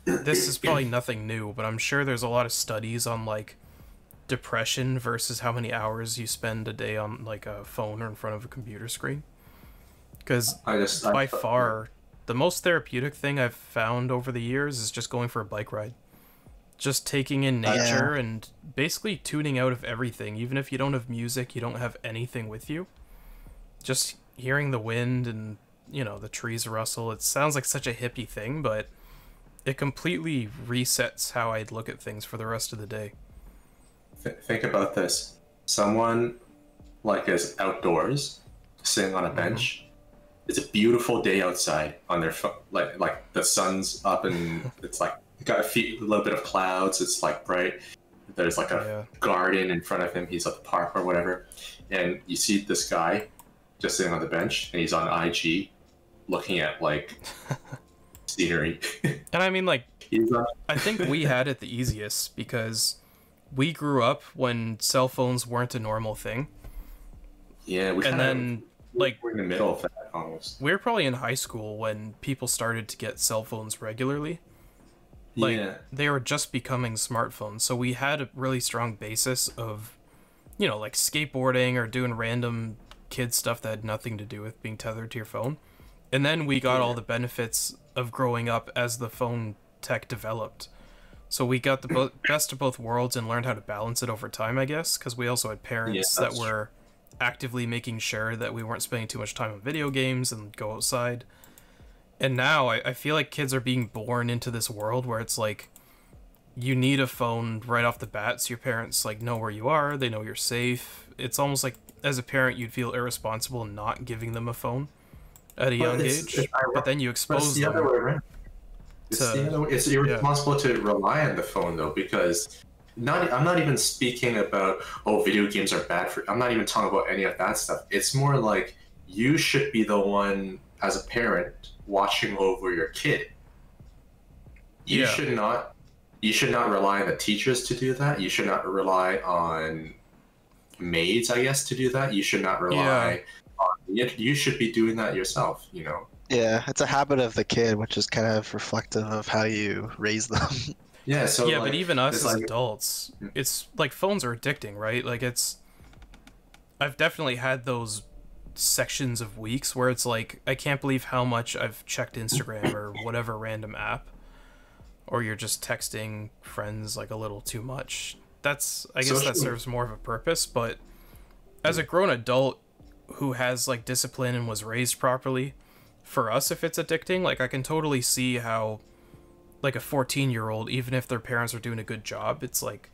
this is probably nothing new, but I'm sure there's a lot of studies on, like, depression versus how many hours you spend a day on, like, a phone or in front of a computer screen. Because by far, the most therapeutic thing I've found over the years is just going for a bike ride. Just taking in nature and basically tuning out of everything. Even if you don't have music, you don't have anything with you. Just hearing the wind and, you know, the trees rustle. It sounds like such a hippie thing, but it completely resets how I'd look at things for the rest of the day. Think about this. Someone, like, is outdoors, sitting on a bench. It's a beautiful day outside on their phone. Like the sun's up and it's like got a little bit of clouds. It's like bright. There's like a garden in front of him. He's at the park or whatever, and you see this guy just sitting on the bench, and he's on IG, looking at like scenery. And I mean, like, I think we had it the easiest because we grew up when cell phones weren't a normal thing. Yeah, like, we're in the middle of that almost. We were probably in high school when people started to get cell phones regularly. Like, they were just becoming smartphones, so we had a really strong basis of, you know, like skateboarding or doing random kid stuff that had nothing to do with being tethered to your phone. And then we got all the benefits of growing up as the phone tech developed. So we got the best of both worlds and learned how to balance it over time, I guess, because we also had parents that were actively making sure that we weren't spending too much time on video games and go outside. And now I feel like kids are being born into this world where it's like you need a phone right off the bat, so your parents like know where you are, they know you're safe. It's almost like as a parent you'd feel irresponsible not giving them a phone at a young age, but then you expose them. Other way around. It's irresponsible to rely on the phone though, because I'm not even speaking about, oh, video games are bad for. I'm not even talking about any of that stuff. It's more like you should be the one as a parent watching over your kid. You should not rely on the teachers to do that. You should not rely on maids, I guess, to do that. You should not rely on. You should be doing that yourself. You know. Yeah, it's a habit of the kid, which is kind of reflective of how you raise them. Yeah, so yeah, but even us as adults, it's like phones are addicting, right? Like I've definitely had those sections of weeks where it's like, I can't believe how much I've checked Instagram or whatever random app, or you're just texting friends like a little too much. I guess that serves more of a purpose, but as a grown adult who has like discipline and was raised properly, for us, if it's addicting, like I can totally see how like a 14-year-old, even if their parents are doing a good job, it's like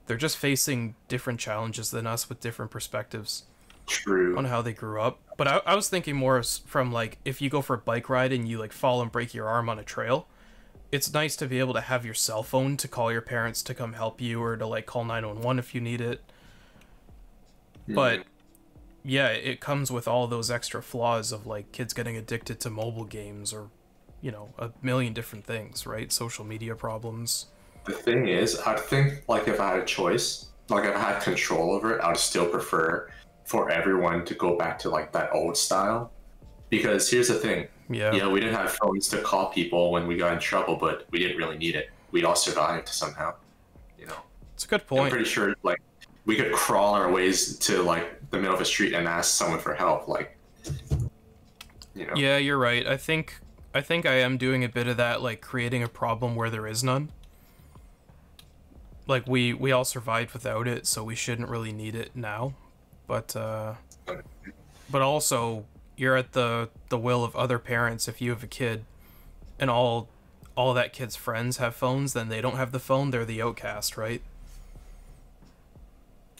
they're just facing different challenges than us with different perspectives on how they grew up. But I was thinking more from like, if you go for a bike ride and you like fall and break your arm on a trail, it's nice to be able to have your cell phone to call your parents to come help you, or to like call 911 if you need it. But yeah, it comes with all those extra flaws of like kids getting addicted to mobile games, or you know, a million different things, right? Social media problems. The thing is, I think like if I had a choice, like if I had control over it, I would still prefer for everyone to go back to like that old style. Because here's the thing, we didn't have phones to call people when we got in trouble, but we didn't really need it. We all survived somehow, you know. It's a good point. I'm pretty sure like we could crawl our ways to like the middle of a street and ask someone for help, like, you know. Yeah, you're right. I think I am doing a bit of that, like creating a problem where there is none. Like we all survived without it, so we shouldn't really need it now. But also you're at the will of other parents. If you have a kid and all that kid's friends have phones, then they don't have the phone, they're the outcast, right?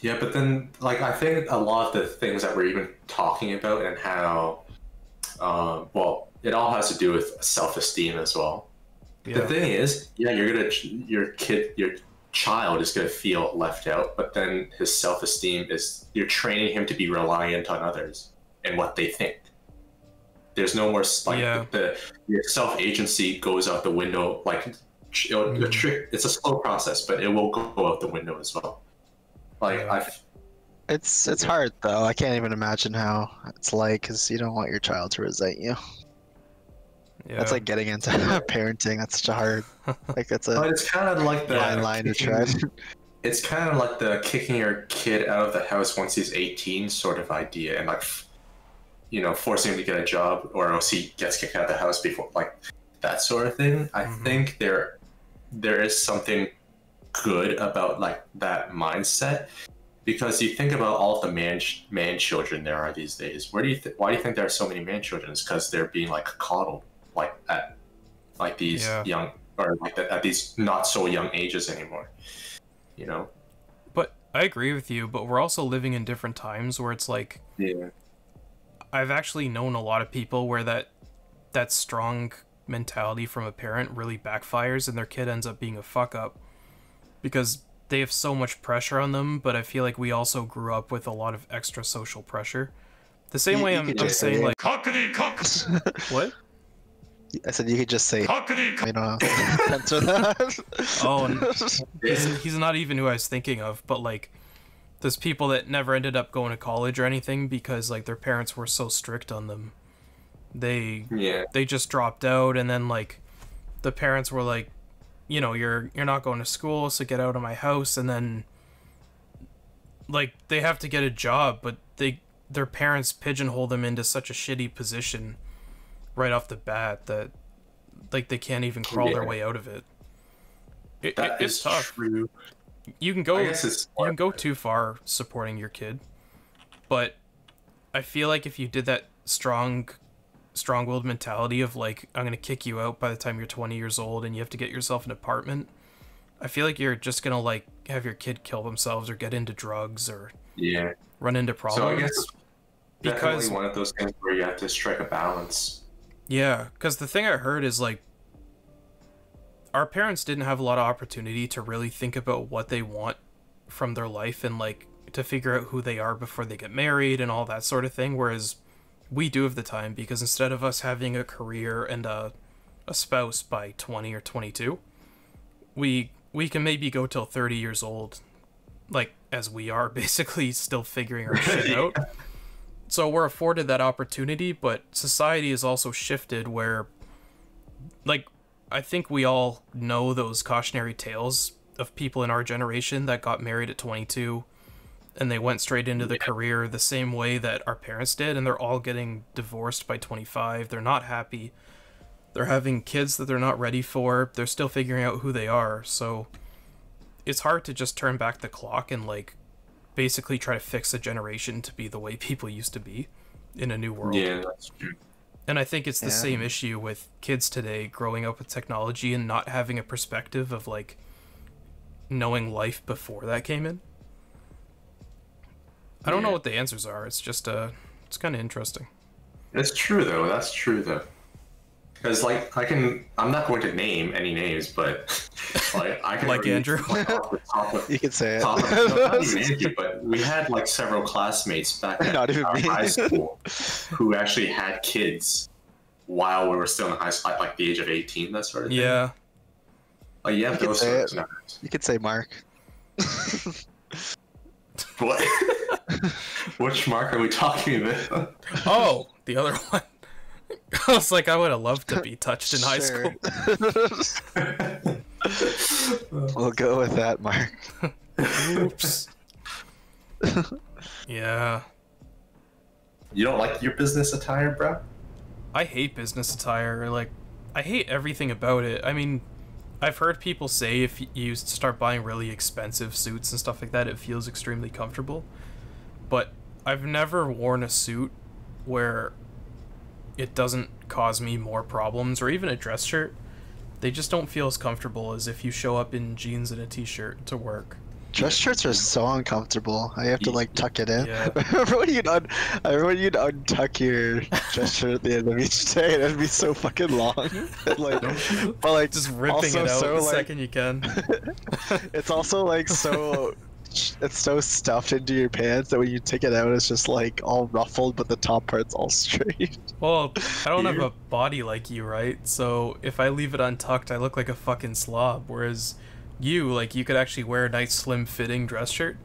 Yeah, but then like I think a lot of the things that we're even talking about and how well, it all has to do with self-esteem as well. Yeah. The thing is, your child is gonna feel left out, but then his self-esteem is, you're training him to be reliant on others and what they think. There's no more like your self-agency goes out the window. Like it's a slow process, but it will go out the window as well. Like It's hard though. I can't even imagine how it's like, because you don't want your child to resent you. Yeah. That's like getting into parenting. That's such a hard, like that's a it's kind of like the fine line to tread. It's kind of like the kicking your kid out of the house once he's 18 sort of idea, and like, you know, forcing him to get a job or else he gets kicked out of the house before, like that sort of thing. I think there is something good about like that mindset, because you think about all of the man children there are these days. Why do you think there are so many man children? It's because they're being like coddled like at like these young, or like at these not so young ages anymore. You know? But I agree with you, but we're also living in different times where it's like, I've actually known a lot of people where that strong mentality from a parent really backfires and their kid ends up being a fuck up because they have so much pressure on them. But I feel like we also grew up with a lot of extra social pressure. The same way I'm saying like what? I said you could just say, you know, censor that. Oh, and he's not even who I was thinking of, but like, there's people that never ended up going to college or anything because like their parents were so strict on them. They just dropped out, and then like, the parents were like, you know, you're not going to school, so get out of my house, and then like they have to get a job, but their parents pigeonhole them into such a shitty position right off the bat that like they can't even crawl their way out of it. It's tough. True. You can go too far supporting your kid, but I feel like if you did that strong-willed mentality of like, I'm gonna kick you out by the time you're 20 years old and you have to get yourself an apartment, I feel like you're just gonna like have your kid kill themselves or get into drugs or run into problems. So I guess definitely one of those things where you have to strike a balance. Yeah, because the thing I heard is like, our parents didn't have a lot of opportunity to really think about what they want from their life and like to figure out who they are before they get married and all that sort of thing, whereas we do have the time, because instead of us having a career and a spouse by 20 or 22, we can maybe go till 30 years old, like as we are, basically still figuring our shit out. So we're afforded that opportunity, but society has also shifted where, like, I think we all know those cautionary tales of people in our generation that got married at 22 and they went straight into the career the same way that our parents did, and they're all getting divorced by 25. They're not happy. They're having kids that they're not ready for. They're still figuring out who they are. So it's hard to just turn back the clock and, like, basically try to fix a generation to be the way people used to be in a new world. Yeah, that's true. And I think it's the same issue with kids today growing up with technology and not having a perspective of like knowing life before that came in. I don't know what the answers are. It's just it's kind of interesting. It's true though. That's true though. Because like I'm not going to name any names, but like I can like Andrew. You can say it. Not even Andrew, but we had like several classmates back at our high school who actually had kids while we were still in high school, at like the age of 18, that sort of thing. Yeah. Like you have those sorts of numbers. You could say Mark. What? Which Mark are we talking about? Oh, the other one. I was like, I would have loved to be touched in high school. We'll go with that, Mark. Oops. Yeah. You don't like your business attire, bro? I hate business attire. Like, I hate everything about it. I mean, I've heard people say if you start buying really expensive suits and stuff like that, it feels extremely comfortable. But I've never worn a suit where it doesn't cause me more problems, or even a dress shirt. They just don't feel as comfortable as if you show up in jeans and a t-shirt to work. Dress shirts are so uncomfortable. I have to like tuck it in. Yeah. Remember when you'd untuck your dress shirt at the end of each day, and it'd be so fucking long. And, like, but like just ripping it out so, the like, second you can. It's also like so it's so stuffed into your pants that when you take it out, it's just like all ruffled, but the top part's all straight. Well, I don't have a body like you, right? So if I leave it untucked, I look like a fucking slob. Whereas you, like, you could actually wear a nice slim fitting dress shirt,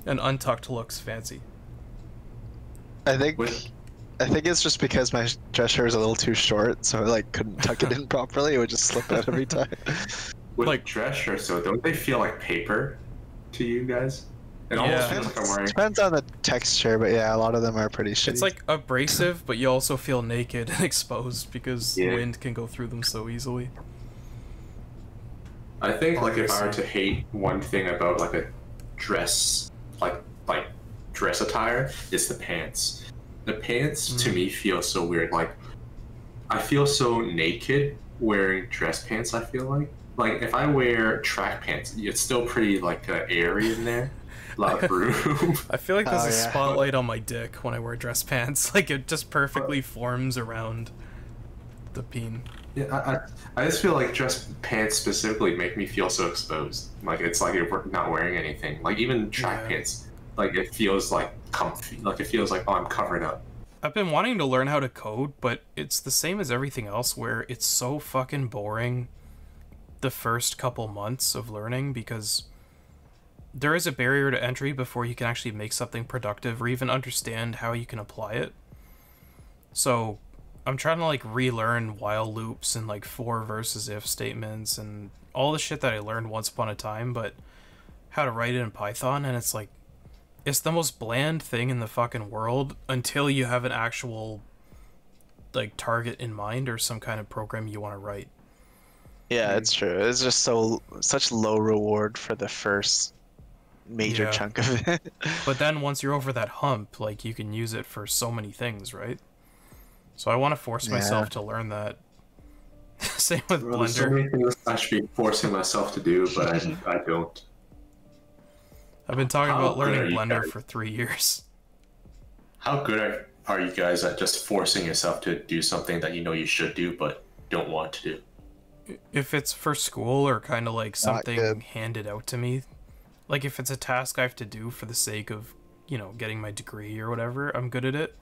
and untucked looks fancy. I think it's just because my dress shirt is a little too short, so I like couldn't tuck it in properly. It would just slip out every time. With Like- dress shirts, though, don't they feel like paper to you guys? It almost feels like I'm wearing. Depends on the texture, but yeah, a lot of them are pretty shitty. It's like abrasive, but you also feel naked and exposed because Yeah. wind can go through them so easily. I think like if I were to hate one thing about like a dress, like dress attire, it's the pants. The pants to me feel so weird. Like I feel so naked wearing dress pants. I feel like if I wear track pants, it's still pretty like airy in there. A lot of room. I feel like there's Oh, a yeah. spotlight on my dick when I wear dress pants. Like it just perfectly forms around the peen. Yeah, I just feel like dress pants specifically make me feel so exposed. Like it's like you're not wearing anything. Like even track pants, like it feels like comfy. Like it feels like, oh, I'm covered up. I've been wanting to learn how to code, but it's the same as everything else where it's so fucking boring the first couple months of learning because there is a barrier to entry before you can actually make something productive or even understand how you can apply it. So I'm trying to like relearn while loops and like for versus if statements and all the shit that I learned once upon a time, but how to write it in Python, and it's like it's the most bland thing in the fucking world until you have an actual like target in mind or some kind of program you want to write. Yeah, it's true. It's just such low reward for the first major chunk of it. But then once you're over that hump, like you can use it for so many things, right? So I want to force myself to learn that. Same with Well, there's so Blender. many things I should be forcing myself to do, but I don't. I've been talking How about good are learning you Blender guys? for 3 years. How good are you guys at just forcing yourself to do something that you know you should do but don't want to do? If it's for school or kind of like something good. handed out to me, like if it's a task I have to do for the sake of, you know, getting my degree or whatever, I'm good at it.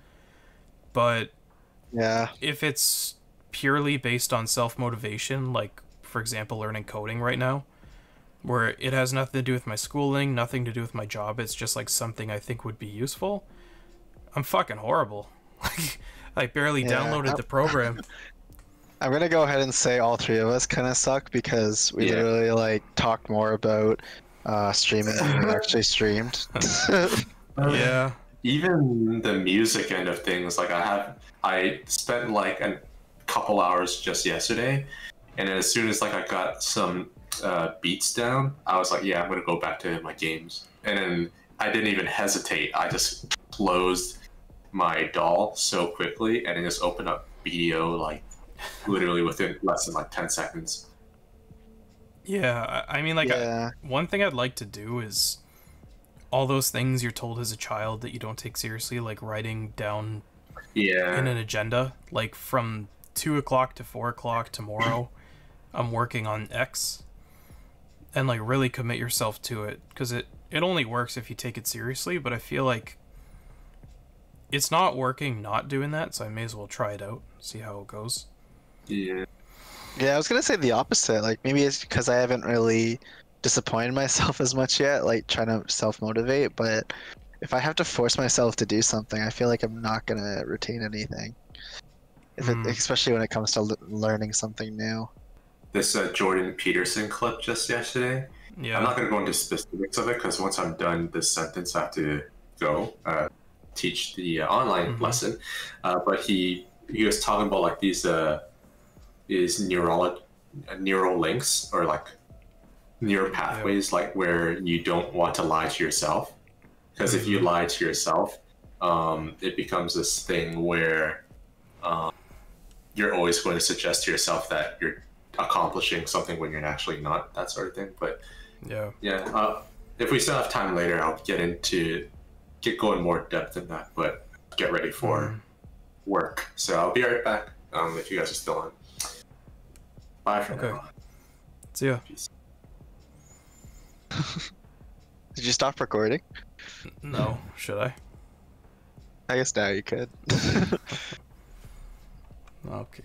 But Yeah. if it's purely based on self-motivation, like for example learning coding right now, where it has nothing to do with my schooling, nothing to do with my job, it's just like something I think would be useful, I'm fucking horrible. Like I barely downloaded the program. I'm gonna go ahead and say all three of us kind of suck because we literally like talked more about streaming than we actually streamed. Yeah. Even the music end of things, like I spent like a couple hours just yesterday, and then as soon as like I got some beats down, I was like, yeah, I'm gonna go back to my games. And then I didn't even hesitate. I just closed my doll so quickly and then just opened up BDO like literally within less than like 10 seconds. Yeah, I mean, like, one thing I'd like to do is all those things you're told as a child that you don't take seriously, like writing down in an agenda, like from 2 o'clock to 4 o'clock tomorrow, I'm working on X, and like really commit yourself to it, because it only works if you take it seriously, but I feel like it's not working not doing that, so I may as well try it out, see how it goes. Yeah. Yeah, I was gonna say the opposite. Like maybe it's because I haven't really disappointed myself as much yet, like trying to self-motivate. But if I have to force myself to do something, I feel like I'm not gonna retain anything. Especially when it comes to learning something new. This Jordan Peterson clip just yesterday. Yeah. I'm not gonna go into specifics of it because once I'm done this sentence, I have to go teach the online lesson. But he was talking about like these neural links or like neural pathways, like where you don't want to lie to yourself, because if you lie to yourself, it becomes this thing where you're always going to suggest to yourself that you're accomplishing something when you're actually not, that sort of thing. But if we still have time later, I'll get going more depth in that, but get ready for work. So I'll be right back if you guys are still on. Bye for now. See ya. Peace. Did you stop recording? No, should I? I guess now you could. Okay.